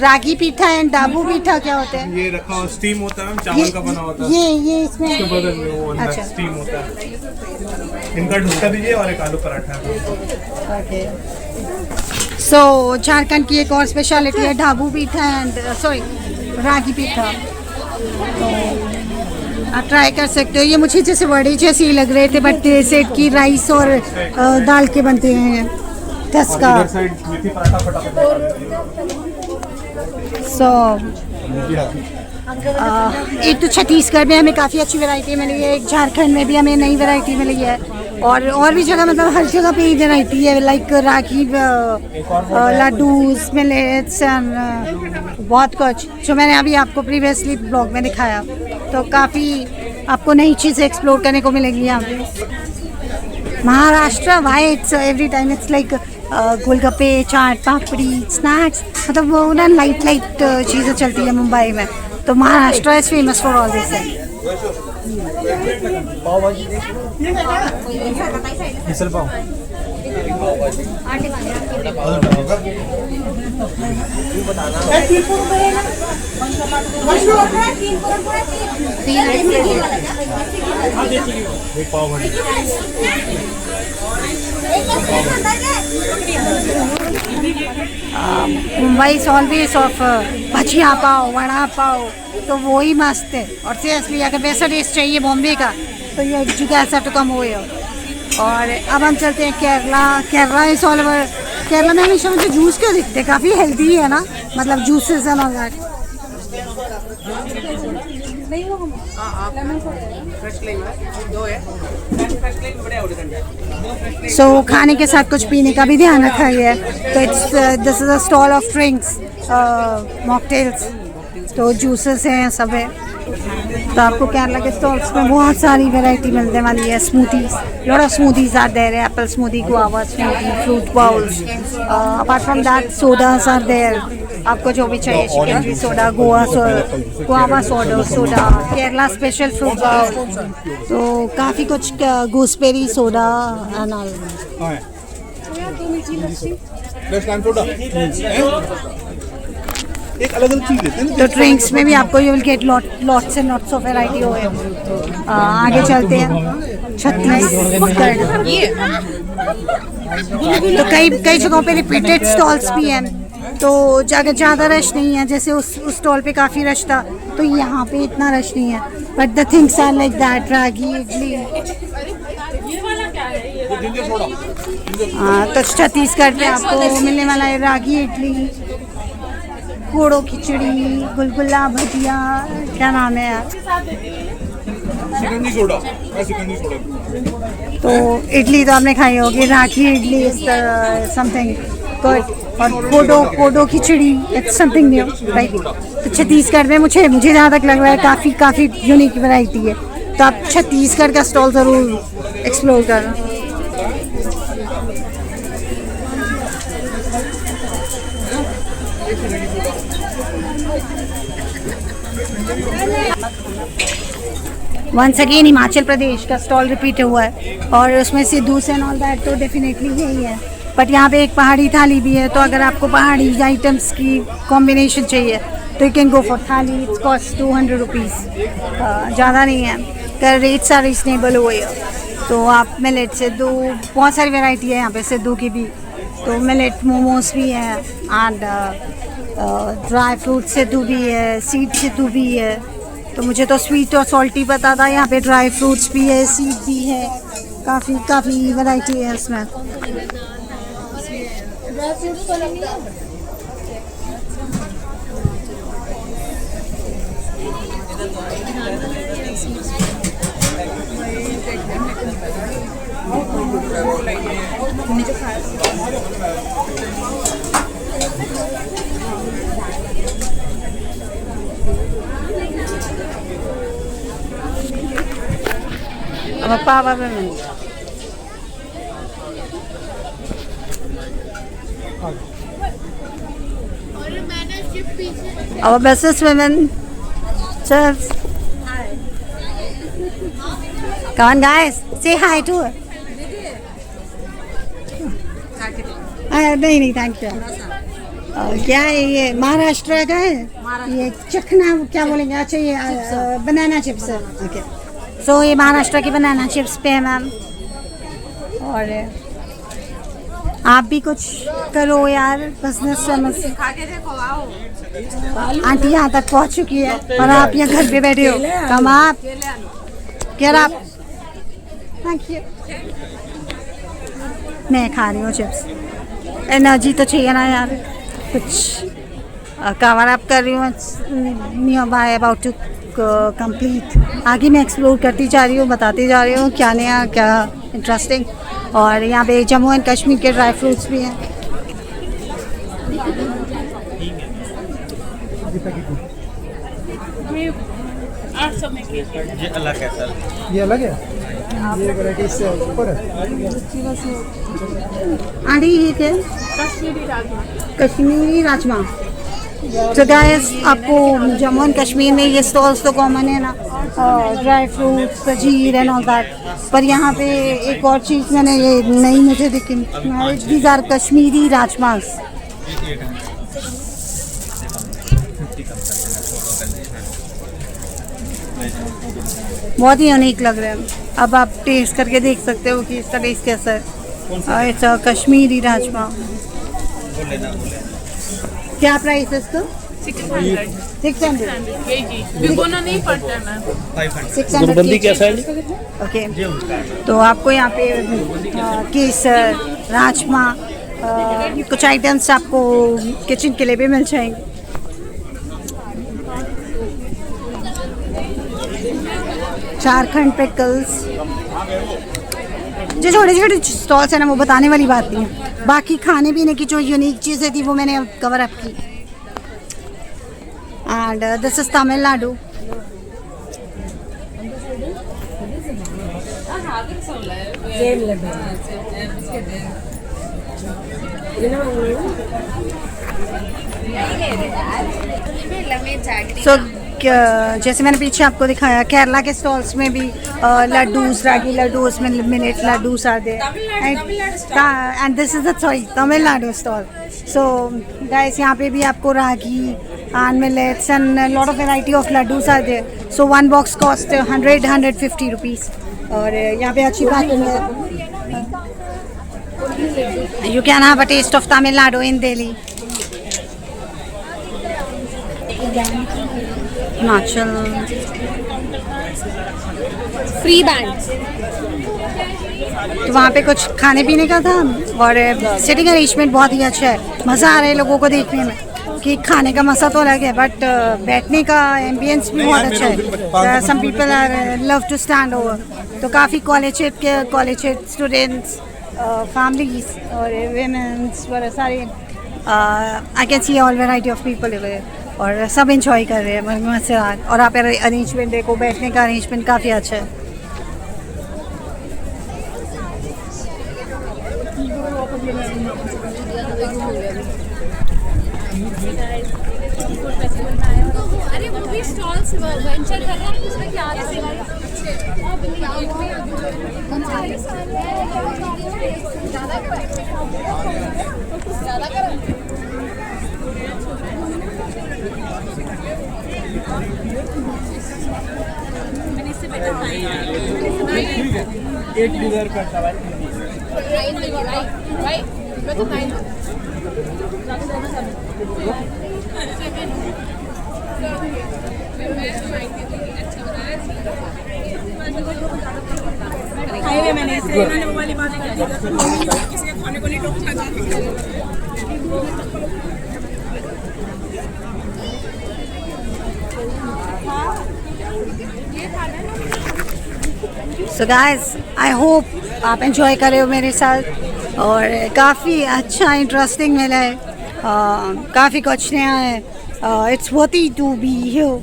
रागी पीठा एंड डाबू पीठा क्या होते हैं? ये रखा हुआ स्टीम होता है, चावल का बना होता है। ये इसमें इसके बगल में वो अंदर अच्छा। स्टीम होता है। इनका ढुसका दीजिए और एक आलू पराठा। सो झारखंड की एक और स्पेशलिटी है ढाबू पीठा एंड रागी पीठा। तो आप ट्राई कर सकते हो। ये मुझे जैसे वड़े जैसे ही लग रहे थे, बट सेट की राइस और दाल के बनते हैं धसका। इधर साइड मेथी पराठा फटाफट। सो एक तो छत्तीसगढ़ में हमें काफ़ी अच्छी वैरायटी मिली है, एक झारखंड में भी हमें नई वैरायटी मिली है, और भी जगह मतलब हर जगह पे ही वैरायटी है। Like ragi laddus, millets and बहुत कुछ जो मैंने अभी आपको प्रीवियसली ब्लॉग में दिखाया। तो काफ़ी आपको नई चीज़ें एक्सप्लोर करने को मिलेंगी यहाँ पे। Maharashtra why it's every time it's like golgappe, chaat, papdi, snacks, मतलब वो ना लाइट चीज़ें चलती है मुंबई में। तो Maharashtra is famous for all this. Misal pav. एक pav bhaji. Mumbai is always of bhajiya pav, vada pav, तो वो ही मस्त है। और सीरियसली अगर वैसा टेस्ट चाहिए बॉम्बे का, तो ये you guys have to come over. और अब हम चलते हैं Kerala is all over. Kerala में हमेशा मुझे जूस क्यों दिखते हैं? काफ़ी हेल्दी है ना, मतलब जूसेस एंड ऑल दैट। सो खाने के साथ कुछ पीने का भी ध्यान रखा गया है। तो this is a stall of drinks, mocktails, तो जूसेस हैं, सब है। तो आपको केरला के स्टॉल्स में बहुत सारी वैरायटी मिलने वाली है। Smoothies, lot of smoothies are there, apple smoothie, guava smoothie, fruit bowls. Apart from that sodas are there, आपको जो भी चाहिए, chicken soda, guava soda, Kerala special fruit bowl, तो काफ़ी कुछ, गूसबेरी सोडा एंड ऑल। एक अलग अलग चीज देते हैं। तो ड्रिंक्स में भी आपको you will get lots and lots of variety हो। आगे चलते हैं छत्तीसगढ़। तो कई जगहों पे रिपीटेड स्टॉल्स भी हैं, तो जगह ज़्यादा रश नहीं है। जैसे उस स्टॉल पे काफ़ी रश था, तो यहाँ पे इतना रश नहीं है। But the things are like that, ragi idli. तो छत्तीसगढ़ पे आपको मिलने वाला है रागी इडली, कोड़ो खिचड़ी, गुलगुला, भजिया, क्या नाम है यार, सिकंजी सोडा। तो इडली तो आपने खाई होगी, रागी इडली इज समथिंग गुड। और कोडो खिचड़ी इट्स समथिंग न्यू, राइट। तो छत्तीसगढ़ में मुझे जहाँ तक लग रहा है काफ़ी यूनिक वैरायटी है। तो आप छत्तीसगढ़ का स्टॉल ज़रूर एक्सप्लोर करना। वंस अगेन हिमाचल प्रदेश का स्टॉल रिपीट हुआ है और उसमें सिद्धू एंड ऑल दैट तो डेफिनेटली यही है। बट यहाँ पे एक पहाड़ी थाली भी है, तो अगर आपको पहाड़ी आइटम्स की कॉम्बिनेशन चाहिए तो यू कैन गो फॉर थाली। इट्स कॉस्ट 200 रुपीज़, ज़्यादा नहीं है। कर रेट्स आर रीजनेबल हुए है। तो आप मिलेट सिद्धू, बहुत सारी वैरायटी है यहाँ पे सिद्धू की भी। तो मिलेट मोमोज भी है एंड ड्राई फ्रूट सिद्धू भी है, सीड सिद्धू भी है। तो मुझे तो स्वीट और सॉल्टी पता था, यहाँ पे ड्राई फ्रूट्स भी है, सीड भी है, काफ़ी वैरायटी है इसमें। अब पावा में our business women, chefs. Come on, guys, say hi to her. नहीं थैंक यू। क्या है ये? महाराष्ट्र का है ये चखना, क्या बोलेंगे? अच्छा ये बनाना चिप्स है। ओके, सो ये महाराष्ट्र की बनाना चिप्स पे है मैम। और आप भी कुछ करो यार, बिजनेस खा के देखो, आओ। आंटी यहाँ तक पहुँच चुकी है और आप यहाँ घर पे बैठे हो। कम आप क्या आप? Thank you. मैं खा रही हूँ चिप्स, एनर्जी तो चाहिए ना यार, कुछ कवर अप कर रही हूँ। Nearby about to complete. आगे मैं एक्सप्लोर करती जा रही हूँ, बताती जा रही हूँ क्या नया, क्या इंटरेस्टिंग। और यहाँ पे जम्मू एंड कश्मीर के ड्राई फ्रूट्स भी हैं। ये अलग है सर, ये अलग है, ये वैरायटी से ऊपर है। आंटी ये क्या? कश्मीरी राजमा। तो गाइस, आपको जम्मू एंड कश्मीर में ये स्टॉल्स तो कॉमन है ना, dry fruits, Sajid and all that. पर यहाँ पे एक और चीज़ मैंने ये नई मुझे दिखी, दीज आर कश्मीरी राजमास। बहुत ही यूनिक लग रहे हैं। अब आप टेस्ट करके देख सकते हो कि इसका टेस्ट कैसा है। इट्स कश्मीरी राजमा। क्या प्राइस है इसका? 600। भिगोना नहीं पड़ता है मैम। 600 कैसा है? ओके, तो आपको यहाँ पे केसर, राजमा, कुछ आइटम्स आपको किचन के लिए भी मिल जाएंगे। झारखंड पिकल्स, जो छोटे छोटे स्टॉल्स है ना, वो बताने वाली बात नहीं है। बाकी खाने पीने की जो यूनिक चीज़ें थी वो मैंने कवर अप की। And this is Tamil Nadu. सो जैसे मैंने पीछे आपको दिखाया, केरला के स्टॉल्स में भी लड्डूस, रागी लड्डू, उसमें मिलेट लड्डूस आते हैं। And this is Tamil Nadu stall. So guys, यहाँ पे भी आपको ragi and millets and lot of variety of laddoos आते हैं। So one box cost 150 rupees. और यहाँ पे अच्छी पैकिंग है। You can have a taste of Tamil Nadu in Delhi. Himachal free band. तो वहाँ पे कुछ खाने पीने का था और सिटिंग अरेंजमेंट बहुत ही अच्छा है। मज़ा आ रहा है लोगों को देखने में कि खाने का मज़ा तो अलग है, बट बैठने का एम्बियंस भी बहुत अच्छा है। Some people are love to stand over. तो काफ़ी कॉलेज स्टूडेंट्स, फैमिलीज और वेमेंस वगैरह सारे, I can see all variety of people और सब इंजॉय कर रहे हैं मज़ेदार। और आप अरेंजमेंट देखो, बैठने का अरेंजमेंट काफ़ी अच्छा है। अरे वो भी स्टॉल्स वेंचर कर रहे हैं उसमें क्या $8 का सवाल हाईवे मैंने इससे इन्होंने वो वाली बात कर दी किसी के खाने को नहीं टोकना चाहती। सो गाइस आई होप आप एंजॉय कर रहे हो मेरे साथ और काफ़ी अच्छा इंटरेस्टिंग मेला है, काफ़ी कुछ नया है। It's worthy to be here,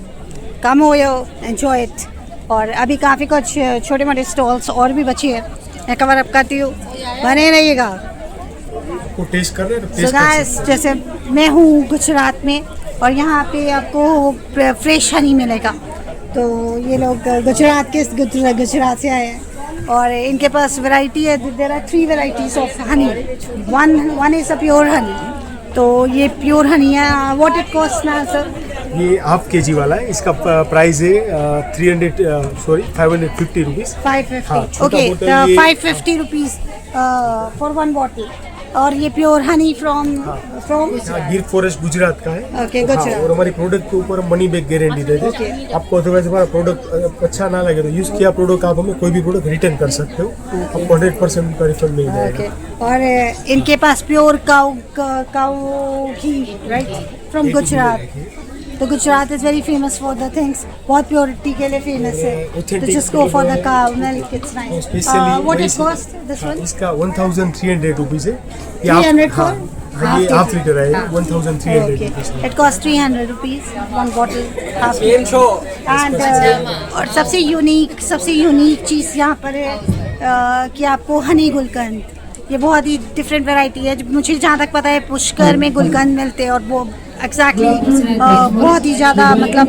कम हो एंजॉय इट। और अभी काफ़ी कुछ छोटे मोटे स्टॉल्स और भी बचे हैं, मैं कवर अप करती हूँ, बने रहिएगा। को टेस्ट कर रहे हैं सो गाइस जैसे मैं हूँ गुजरात में और यहाँ पे आपको फ्रेश हनी मिलेगा। तो ये लोग गुजरात से आए हैं और इनके पास वैरायटी है। There are 3 varieties of honey, one is a pure honey. तो ये प्योर हनी है। व्हाट इट कॉस्ट ना सर? ये हाफ केजी वाला है, इसका प्राइस है 550 rupees. 550 okay, 550 rupees for 1 bottle. और ये pure honey from Gir forest Gujarat का है। ओके गुजरात। और हमारी प्रोडक्ट के ऊपर मनी बैक गारंटी देते हैं। आपको अदरवाइज हमारा प्रोडक्ट अच्छा ना लगे तो यूज़ किया प्रोडक्ट आप हमें कोई भी प्रोडक्ट रिटर्न कर सकते हो, आपको 100% का रिफंड मिल जाएगा। और इनके पास pure cow ghee right from Gujarat. तो Gujarat is very famous for the things, बहुत प्योरिटी के लिए फेमस है। तो just go for the cow milk, it's nice. What it cost this one? इसका 1300 रुपीज़ है। 300 फॉर ये हाफ लीटर है, 1300 rupees. It cost 300 rupees 1 bottle half. And और सबसे यूनिक चीज़ यहाँ पर है कि आपको हनी गुलकंद, ये बहुत ही डिफरेंट वैरायटी है। मुझे जहाँ तक पता है पुष्कर में गुलकंद मिलते हैं और वो एग्जैक्टली बहुत ही ज़्यादा मतलब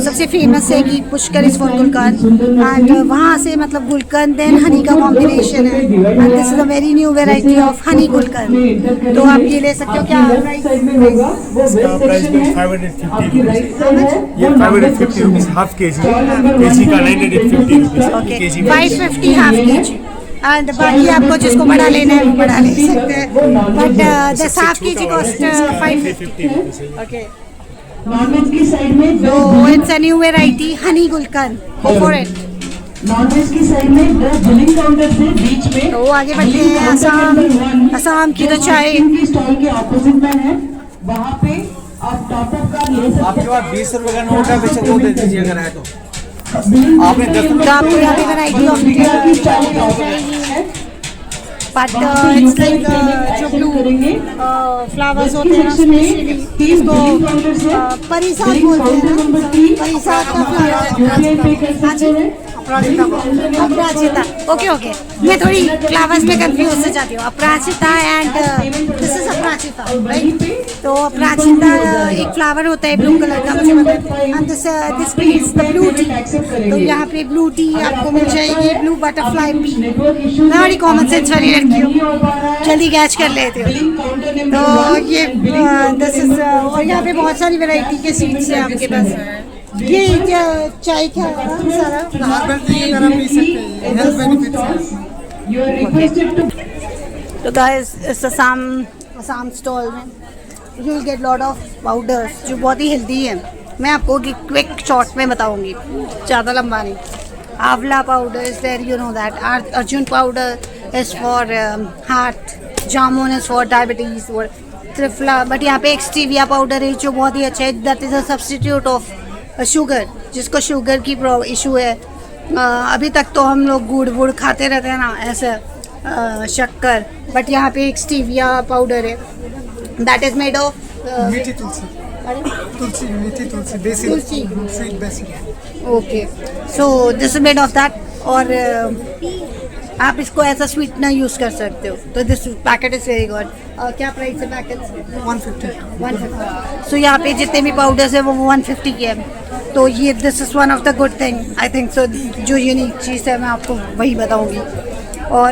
सबसे फेमस है कि Pushkar is for gulkand. And वहाँ से मतलब गुलकंद एंड हनी का कॉम्बिनेशन है and this is a very new variety of honey gulkand. तो आप ये ले सकते हो। क्या प्राइस? इसका प्राइस 550 रुपीज़। ये 550 रुपीज़ हाफ केजी का 950 rupees okay, KG. 550 half KG. And बाकी आपको जिसको बड़ा लेना है वो बड़ा ले सकते हैं। But this half KG cost 550 okay. Non veg की साइड में तो it's a new variety honey gulkand, go for it. Non veg की साइड में 2 बिलिंग काउंटर से बीच में तो आगे बढ़ते हैं। असम की तो चाय की स्टॉल के ऑपोजिट में है, वहाँ पे आप टॉप अप का ले सकते आपके पास 20 रुपए का नोट है, वैसे वो दे दीजिए अगर है तो। आपने 10 तो आपको यहाँ पे variety of but it's like जो ब्लू फ्लावर्स होते हैं ना, स्पेशली इसको परिसाद बोलते हैं ना, परिसाद का फ्लावर अपराजिता। ओके ओके, मैं थोड़ी फ्लावर्स में कंफ्यूज हो जाती हूँ। Aparajita and this is aparajita right. तो अपराजिता एक फ्लावर होता है ब्लू कलर का, मुझे पता है। And this please the blue T. तो यहाँ पे ब्लू टी आपको मिल जाएगी, ब्लू बटरफ्लाई पी। मैं बड़ी कॉमन सेंस वाली लड़की हूँ, जल्दी कैच कर लेते हो। तो ये दिस इज और यहाँ पे बहुत सारी वैरायटी के सीड्स हैं आपके पास। ये क्या चाय क्या है सारा? तो गाइस इस असम स्टॉल में you will get lot of powders जो बहुत ही हेल्दी है। मैं आपको क्विक शॉर्ट में बताऊंगी, ज़्यादा लंबा नहीं। Amla powder is there, you know that. Arjun powder is for heart, jamun is for diabetes और त्रिफला। बट यहाँ पे एक स्टीविया पाउडर है जो बहुत ही अच्छा है, that is a substitute of sugar, जिसको शुगर की इशू है। अभी तक तो हम लोग गुड़ वुड़ खाते रहते हैं ना ऐसे शक्कर, बट यहाँ पे एक स्टीविया पाउडर है that is made of meethi tulsi, meethi tulsi, basil, sweet basil. Okay, so this is made of that. और आप इसको एज अ स्वीटनर यूज कर सकते हो। तो this packet is very good. क्या प्राइस है पैकेट? 150। सो यहाँ पे जितने भी पाउडर्स है वो 150 के हैं। तो ये this is one of the good thing I think so. जो यूनिक चीज़ है मैं आपको वही बताऊँगी। और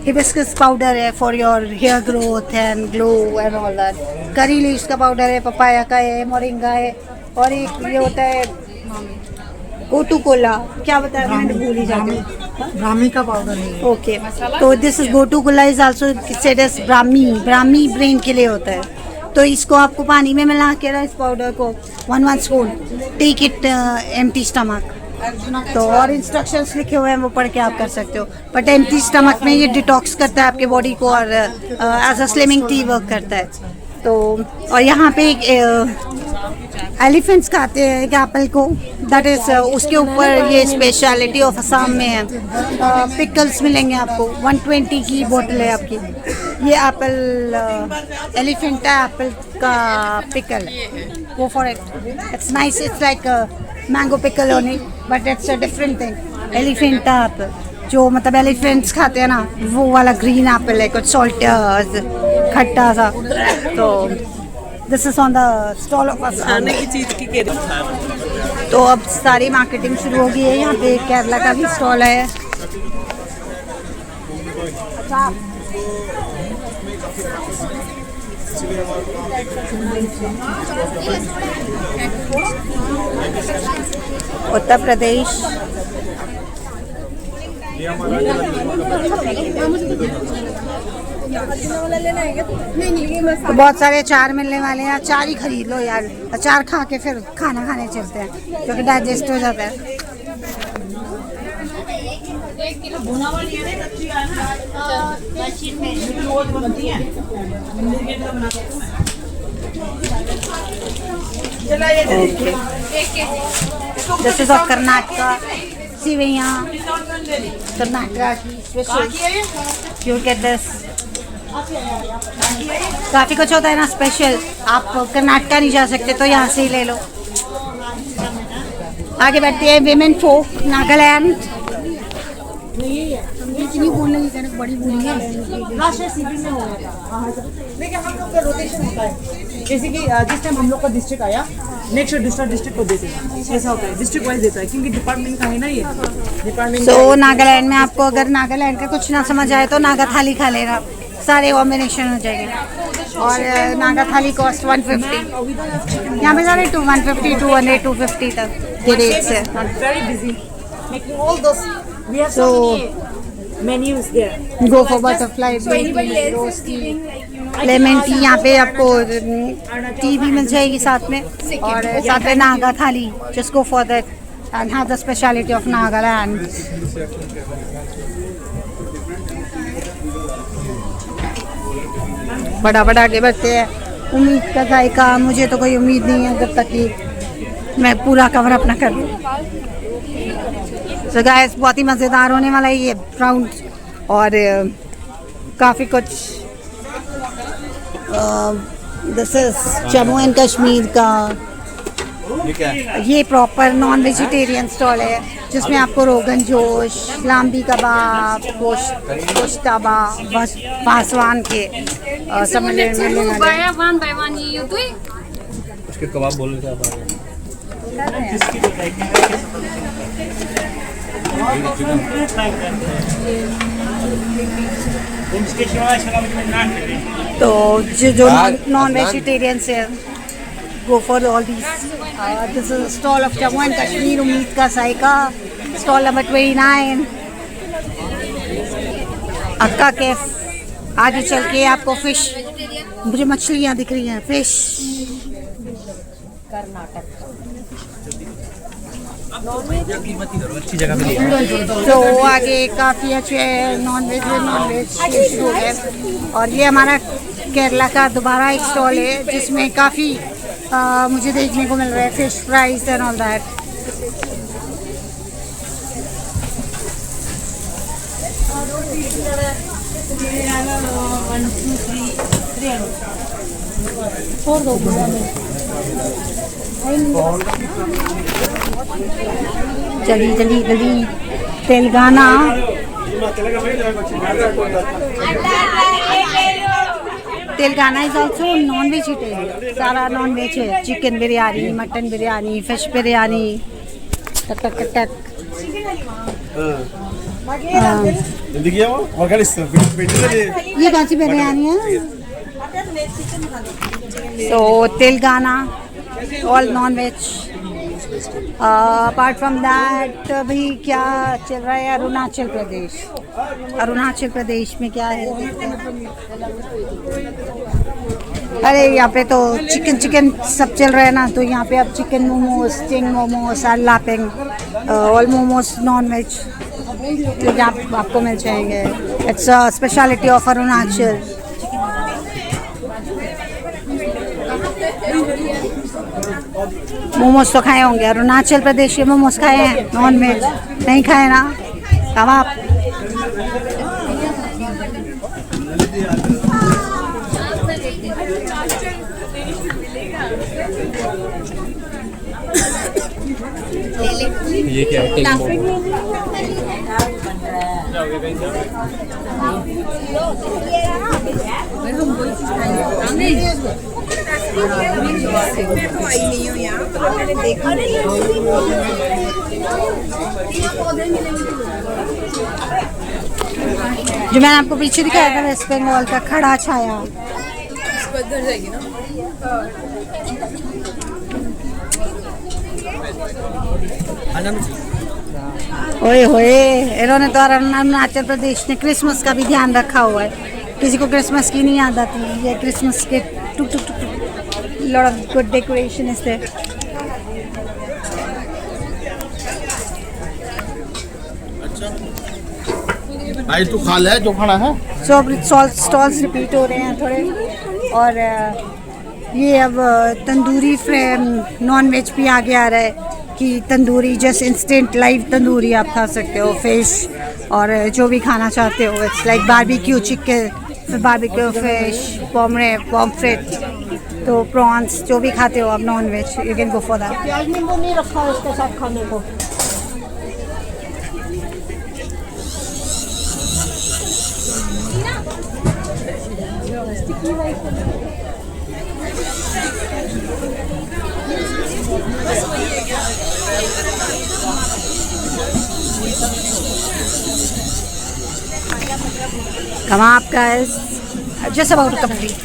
हिबिस्कस पाउडर है for your hair growth and glow and all that. Curry leaves का पाउडर है, पपाया का है, मोरिंगा है, और एक ये होता है गोटू कोला। क्या बताया मैंने भूल ही जाती हूँ। ब्राह्मी का पाउडर है। ओके, तो this is gotu kola is also said as brahmi brain के लिए होता है। तो इसको आपको पानी में मिला के इस पाउडर को 1 spoon take it empty stomach. तो और इंस्ट्रक्शंस लिखे हुए हैं वो पढ़ के आप कर सकते हो। बट एम्प्टी स्टमक में ये डिटॉक्स करता है आपके बॉडी को और as a slimming tea work करता है। तो और यहाँ पे एक एलिफेंट्स खाते हैं एक एप्पल को, दैट इज उसके ऊपर ये स्पेशलिटी ऑफ असम में है। पिकल्स मिलेंगे आपको, 120 की बोतल है आपकी। ये एप्पल एलिफेंटा एप्पल का pickle, go for it, it's nice, it's like mango pickle only but it's a different thing. Elephanta Apple जो मतलब एलिफेंट्स खाते हैं ना, वो वाला ग्रीन एप्पल है, कुछ सॉल्ट खट्टा सा। तो this is on the stall of खाने की चीज की। तो अब सारी मार्केटिंग शुरू हो गई है। यहाँ पे केरला का भी स्टॉल है। उत्तर प्रदेश तो बहुत सारे अचार मिलने वाले हैं। अचार ही खरीद लो यार, अचार खा के फिर खाना खाने चलते हैं क्योंकि डाइजेस्ट हो जाता है। This is of Karnataka sevaiyan, Karnataka की स्पेशल। यू गेट दिस, काफ़ी कुछ होता है ना स्पेशल। आप कर्नाटका नहीं जा सकते तो यहाँ से ही ले लो। आगे बढ़ते हैं विमेन फोक नागालैंड। इतनी बोलने की कनक बड़ी बोली है। देखिए हम लोग का रोटेशन होता है, जैसे कि जिस टाइम हम लोग का डिस्ट्रिक्ट आया नेक्स्ट दूसरा डिस्ट्रिक्ट को देते हैं, ऐसा होता है, डिस्ट्रिक्ट वाइज देता है क्योंकि डिपार्टमेंट का है ना ये डिपार्टमेंट। तो नागालैंड में आपको अगर नागालैंड का कुछ ना समझ आए तो नागा थाली खा लेना, सारे कॉम्बिनेशन हो जाएंगे। और नागा थाली कॉस्ट 150, यहाँ पे सारे 150, 200, 250 तक के रेट्स है। very busy making all those, we have so many menus there। Go for butterfly rose tea, lemon tea. यहाँ पे आपको टी भी मिल जाएगी साथ में, और साथ में नागा थाली। Just go for that and have the speciality of Nagaland. बड़ा बड़ा आगे बढ़ते हैं। उम्मीद का जायका, मुझे तो कोई उम्मीद नहीं है जब तक कि मैं पूरा कवर अपना कर लूँ। तो गाइस बहुत ही मज़ेदार होने वाला है ये राउंड, और काफ़ी कुछ। This is Jammu and Kashmir का ये प्रॉपर नॉन वेजिटेरियन स्टॉल है जिसमें आपको रोगन जोश, लाम्बी कबाब, गोश्ताबा, पासवान के सब मिलने वाले। one by one you do it? उसके कबाब बोल रहे थे तो जो नॉन वेजिटेरियन से go for all these. This is a stall of Jammu and Kashmir, उम्मीद का जायका, stall number 29, अक्का कैफ। आगे चल के आपको फिश, मुझे मछलियाँ दिख रही हैं, फिश। अच्छी जगह पे तो आगे काफ़ी अच्छे नॉन वेज हो गए। और ये हमारा केरला का दोबारा एक स्टॉल है जिसमें काफ़ी मुझे देखने को मिल रहा है fish fries and all that. जल्दी जल्दी जल्दी। Telangana Telangana is also non vegetarian, सारा नॉन वेज है, chicken biryani, mutton biryani, fish biryani, टक टक टक टक। ये कौन सी बिरयानी है? तो Telangana all non veg. Apart from that अभी क्या चल रहा है? अरुणाचल प्रदेश। अरुणाचल प्रदेश में क्या है? अरे यहाँ पे तो चिकन चिकन सब चल रहा है ना, तो यहाँ पे अब चिकन मोमोज, चिंग momos, laphing, all momos non veg तो यहाँ आपको मिल जाएंगे। It's a speciality of Arunachal. Momos तो खाए होंगे, अरुणाचल प्रदेश के मोमोज खाए हैं, नॉन वेज नहीं खाए ना? कबाब। ये क्या है? जो मैंने आपको पीछे दिखाया था वेस्ट बंगाल का खड़ा छाया, ओए होए, इन्होंने तो अरुणाचल प्रदेश ने क्रिसमस का भी ध्यान रखा हुआ है। किसी को क्रिसमस की नहीं याद आती, ये क्रिसमस के टुक टुक टुक lot of good decoration is there. भाई तू खा ले जो खाना है। सो स्टॉल्स रिपीट हो रहे हैं थोड़े, और ये अब तंदूरी नॉन वेज भी आगे आ रहा है कि tandoori just instant live tandoori आप खा सकते हो, फिश और जो भी खाना चाहते हो। इट्स लाइक बारबेक्यू चिकन, फिर बारबेक्यू फिश, पॉम्फ्रेट, तो प्रॉन्स जो भी खाते हो आप non veg, you can go for that. प्याज नींबू नहीं रखा है उसके साथ खाने को। Come up guys, just about to complete.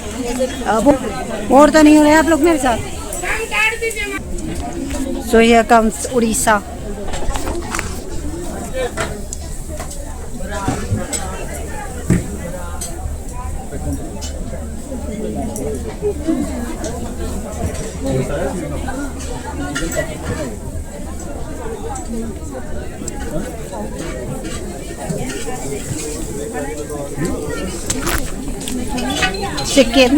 और तो नहीं हो रहे आप लोग मेरे साथ। So here comes Orissa. Chicken,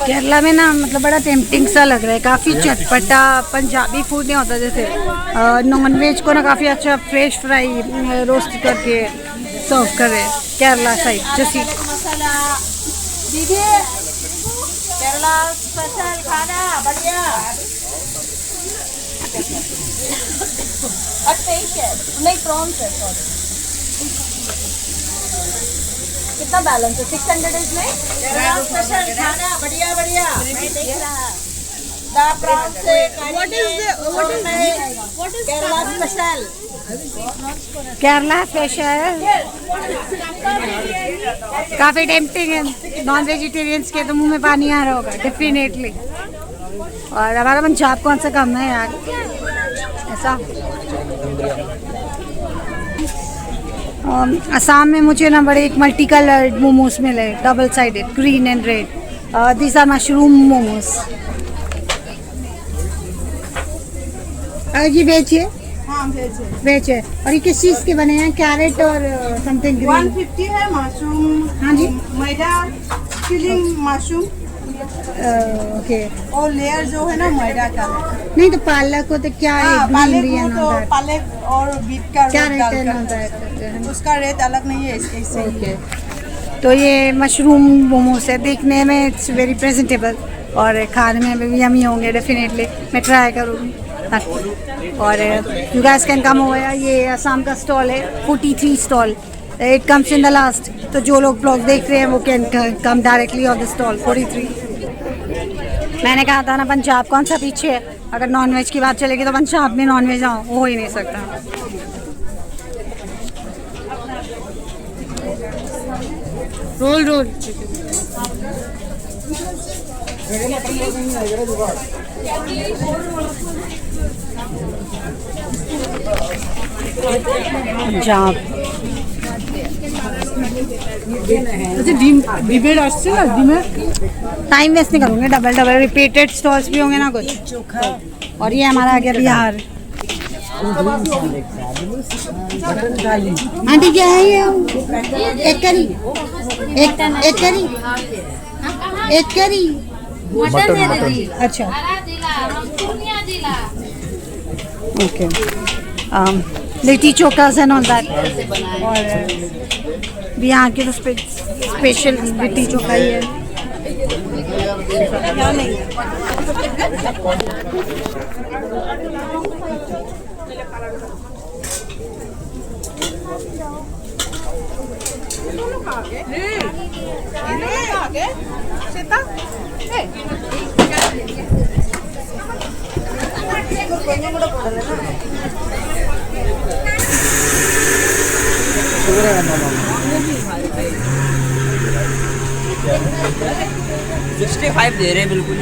Kerala में ना मतलब बड़ा टेम्पटिंग सा लग रहा है, काफ़ी चटपटा पंजाबी फूड नहीं होता जैसे नॉन वेज को ना काफ़ी अच्छा फ्रेश फ्राई रोस्ट करके सर्व कर रहे हैं केरला साइड जैसी। केरला स्पेशल खाना बढ़िया। नहीं प्रॉन्स है, सॉरी। कितना बैलेंस है? 600 इसमें केरला स्पेशल खाना बढ़िया बढ़िया। मैं देख रहा द प्रॉन्स से what is Kerala special? Kerala special काफ़ी टेम्पटिंग है, नॉन वेजिटेरियंस के तो मुंह में पानी आ रहा होगा डेफिनेटली। और हमारा पंजाब कौन सा कम है यार ऐसा। असम में मुझे ना बड़े एक मल्टी कलर्ड मोमोज मिले, double sided, green and red. These are mushroom momos. जी वेज है? हाँ वेज है। वेज है। और ये किस चीज़ के बने हैं? कैरेट और समथिंग ग्रीन। 150 है मशरूम। हाँ जी, मैदा फिलिंग मशरूम ओके। और लेयर जो है ना मैदा का। नहीं तो पालक को तो क्या है? पालक को तो पालक और बीट का क्या रेट रेट है? डालकर उसका रेट अलग नहीं है इससे। ओके, तो ये मशरूम मोमोज है, देखने में इट्स वेरी प्रेजेंटेबल और खाने में भी यमी होंगे डेफिनेटली, मैं ट्राई करूँगी। और you guys can come over, ये असम का स्टॉल है 43 stall, it comes in the last. तो जो लोग ब्लॉग देख रहे हैं वो can come directly on the stall 43। मैंने कहा था ना पंजाब कौन सा पीछे है, अगर नॉनवेज की बात चलेगी तो पंजाब में नॉनवेज हो ही नहीं सकता। Roll roll Punjab time waste नहीं करूँगे, डबल डबल रिपीटेड स्टॉल्स भी होंगे ना कुछ। और ये हमारा आ गया बिहार। आंटी क्या है ये? एक करी, एक करी, एक करी अच्छा okay. Litti chokhas and all that. और बिहार की तो स्पेशल लिट्टी चोखा ही है। क्या नहीं दे रहे हैं बिल्कुल।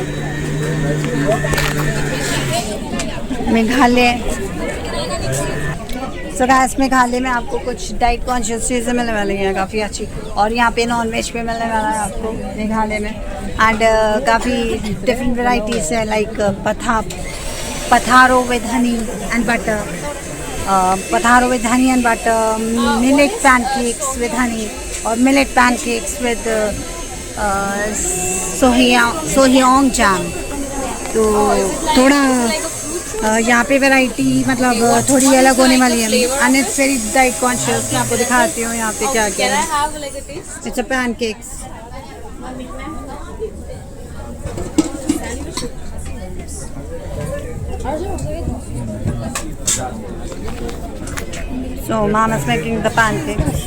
मेघालय। सो गाइस मेघालय में आपको कुछ डाइट कॉन्शियस चीज़ें मिलने वाली हैं काफ़ी अच्छी, और यहाँ पे नॉन वेज भी मिलने वाला है आपको मेघालय में। एंड काफ़ी डिफरेंट वेराइटीज़ है, like putharo with honey and butter, putharo with honey and butter, millet pancakes with honey, और millet pancakes with sohiong jam. तो थोड़ा यहाँ पे वैरायटी मतलब थोड़ी अलग होने वाली है, and it's very diet conscious. मैं आपको दिखाती हूँ यहाँ पे क्या क्या है। It's a pancakes. So mom is making the pancakes.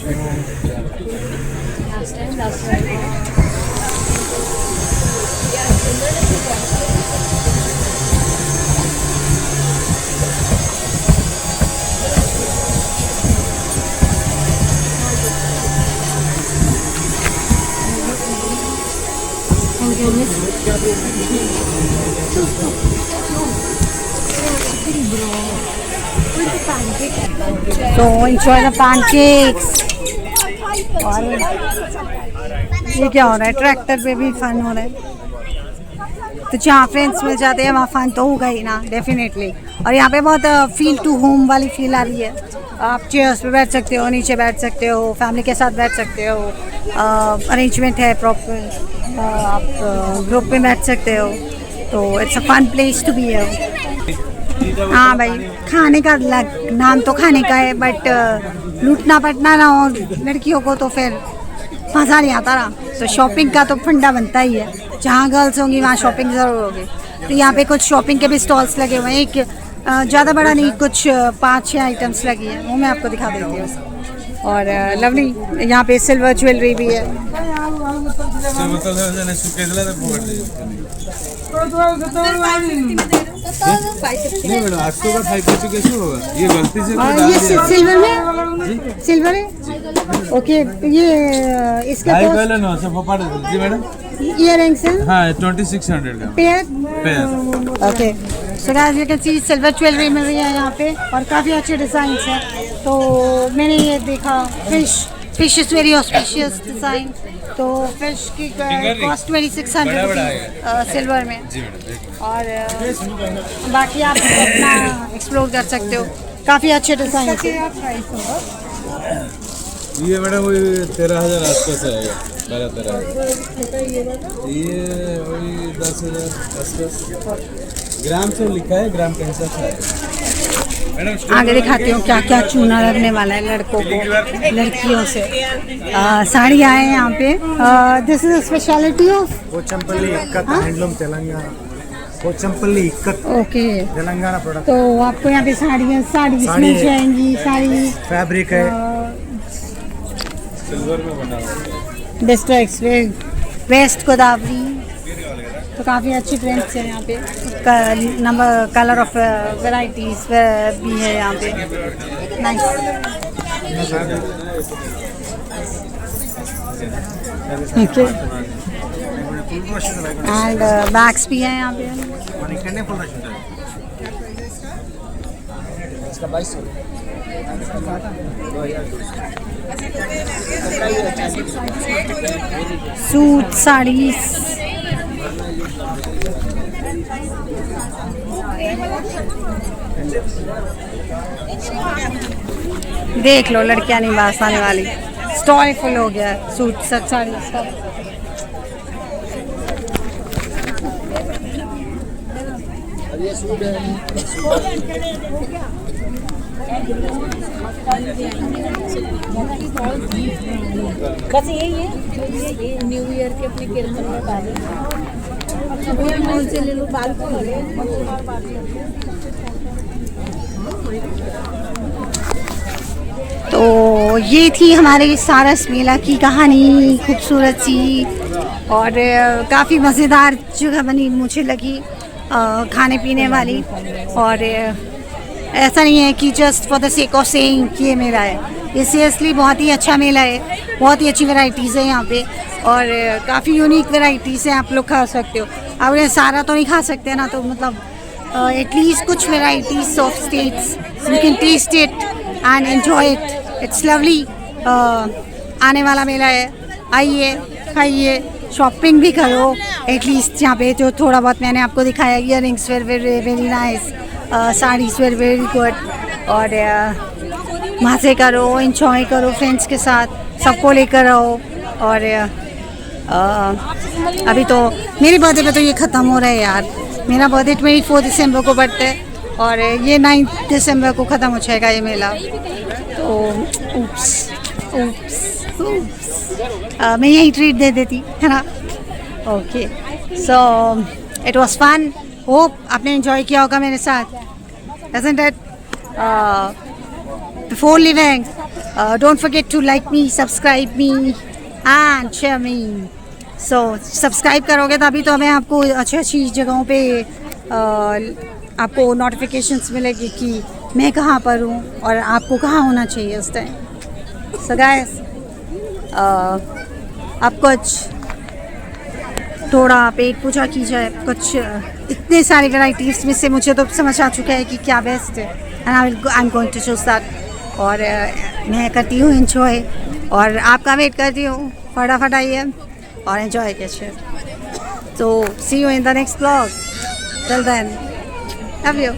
So enjoy the pancakes. और ये क्या हो रहा है? ट्रैक्टर पे भी फन हो रहा है। तो जहाँ फ्रेंड्स मिल जाते हैं वहाँ फन तो होगा ही ना, डेफिनेटली। और यहाँ पे बहुत फील टू होम वाली फील आ रही है। आप चेयर्स पे बैठ सकते हो, नीचे बैठ सकते हो, फैमिली के साथ बैठ सकते हो, अरेंजमेंट है प्रॉपर, आप ग्रुप में बैठ सकते हो। तो it's a fun place to be है। हाँ भाई, खाने का नाम तो खाने का है, बट लूटना पटना ना हो लड़कियों को तो फिर मज़ा नहीं आता ना। तो शॉपिंग का तो फंडा बनता ही है, जहाँ गर्ल्स होंगी वहाँ शॉपिंग ज़रूर होगी। तो यहाँ पे कुछ शॉपिंग के भी स्टॉल्स लगे हुए हैं, एक ज़्यादा बड़ा नहीं, कुछ 5-6 आइटम्स लगी हैं, वो मैं आपको दिखा देती हूँ। और लवली यहाँ पे सिल्वर ज्वेलरी भी है। ये गलती से ये सिल्वर में, सिल्वर है। ओके, ये इसका जी मैडम, इयर रिंग्स हैं। हाँ 2600 का pair. Pair. Okay, so guys you can see silver jewellery मिल रही है यहाँ पे, और काफ़ी अच्छे डिज़ाइंस हैं। तो मैंने ये देखा fish is very auspicious design. तो फिश की कॉस्ट 2600 सिल्वर में। और बाकी आप अपना एक्सप्लोर कर सकते हो, काफ़ी अच्छे डिज़ाइन। ये मैडम वही 13,000 आसपास आएगा, 12-13,000। ये वही 10,000 आसपास। ग्राम से लिखा है, ग्राम के हिसाब से आएगा। आगे दिखाती हूँ क्या क्या चूना लगने वाला है लड़कों को लड़कियों से। साड़ी आए हैं यहाँ पे। This is speciality of Pochampally ikat handloom Telangana. Pochampally ikat okay. Telangana product. तो आपको यहाँ पे साड़ी मिल जाएंगी। साड़ी फैब्रिक है, डिस्ट्रिक्ट वेस्ट गोदावरी। तो काफ़ी अच्छी ट्रेंड्स है यहाँ पे। नंबर कलर ऑफ वैरायटीज भी है यहाँ पे। नाइस। ओके। एंड बैग्स भी हैं यहाँ पे। सूट साड़ीज देख लो, लड़कियां नहीं बास आने वाली। स्टॉल फुल हो गया है सूट साड़ी सब। बस यही है ये न्यू ईयर के अपने कीर्तन में डाले मॉल से ले लो बाल को। तो ये थी हमारे सारस मेला की कहानी, खूबसूरत सी और काफ़ी मज़ेदार जगह बनी मुझे लगी खाने पीने वाली। और ऐसा नहीं है कि just for the sake of saying कि ये मेला है, ये सीरियसली बहुत ही अच्छा मेला है। बहुत ही अच्छी वैरायटीज़ है यहाँ पे और काफ़ी यूनिक वैरायटीज़ हैं, आप लोग खा सकते हो। अब ये सारा तो नहीं खा सकते ना, तो मतलब एटलीस्ट कुछ varieties of states you can taste it and enjoy it. It's lovely. आने वाला मेला है, आइए खाइए, शॉपिंग भी करो एटलीस्ट। यहाँ पे जो थोड़ा बहुत मैंने आपको दिखाया, earrings were very nice, saris were very good. और मज़े करो, एंजॉय करो फ्रेंड्स के साथ, सबको लेकर आओ। और अभी तो मेरी बर्थडे पे तो ये ख़त्म हो रहा है यार। मेरा बर्थडे 24 दिसंबर को पड़ता है और ये 9 दिसंबर को ख़त्म हो जाएगा ये मेला। तो मैं यही ट्रीट दे देती है ना। Okay, so it was fun. Hope आपने एंजॉय किया होगा मेरे साथ। Isn't it? Before leaving, don't forget to like me, subscribe me and share me. So subscribe करोगे तभी तो मैं आपको अच्छी अच्छी जगहों पे आपको नोटिफिकेशंस मिलेगी कि मैं कहाँ पर हूँ और आपको कहाँ होना चाहिए उस टाइम। So guys, अब कुछ थोड़ा पेट पूजा की जाए। कुछ इतने सारी वैरायटीज़ में से मुझे तो समझ आ चुका है कि क्या बेस्ट है and I am going to choose that. और मैं करती हूँ एंजॉय और आपका वेट करती हूँ। फटाफट आइए और एंजॉय कीजिए। तो see you in the next blog. Till then, love you.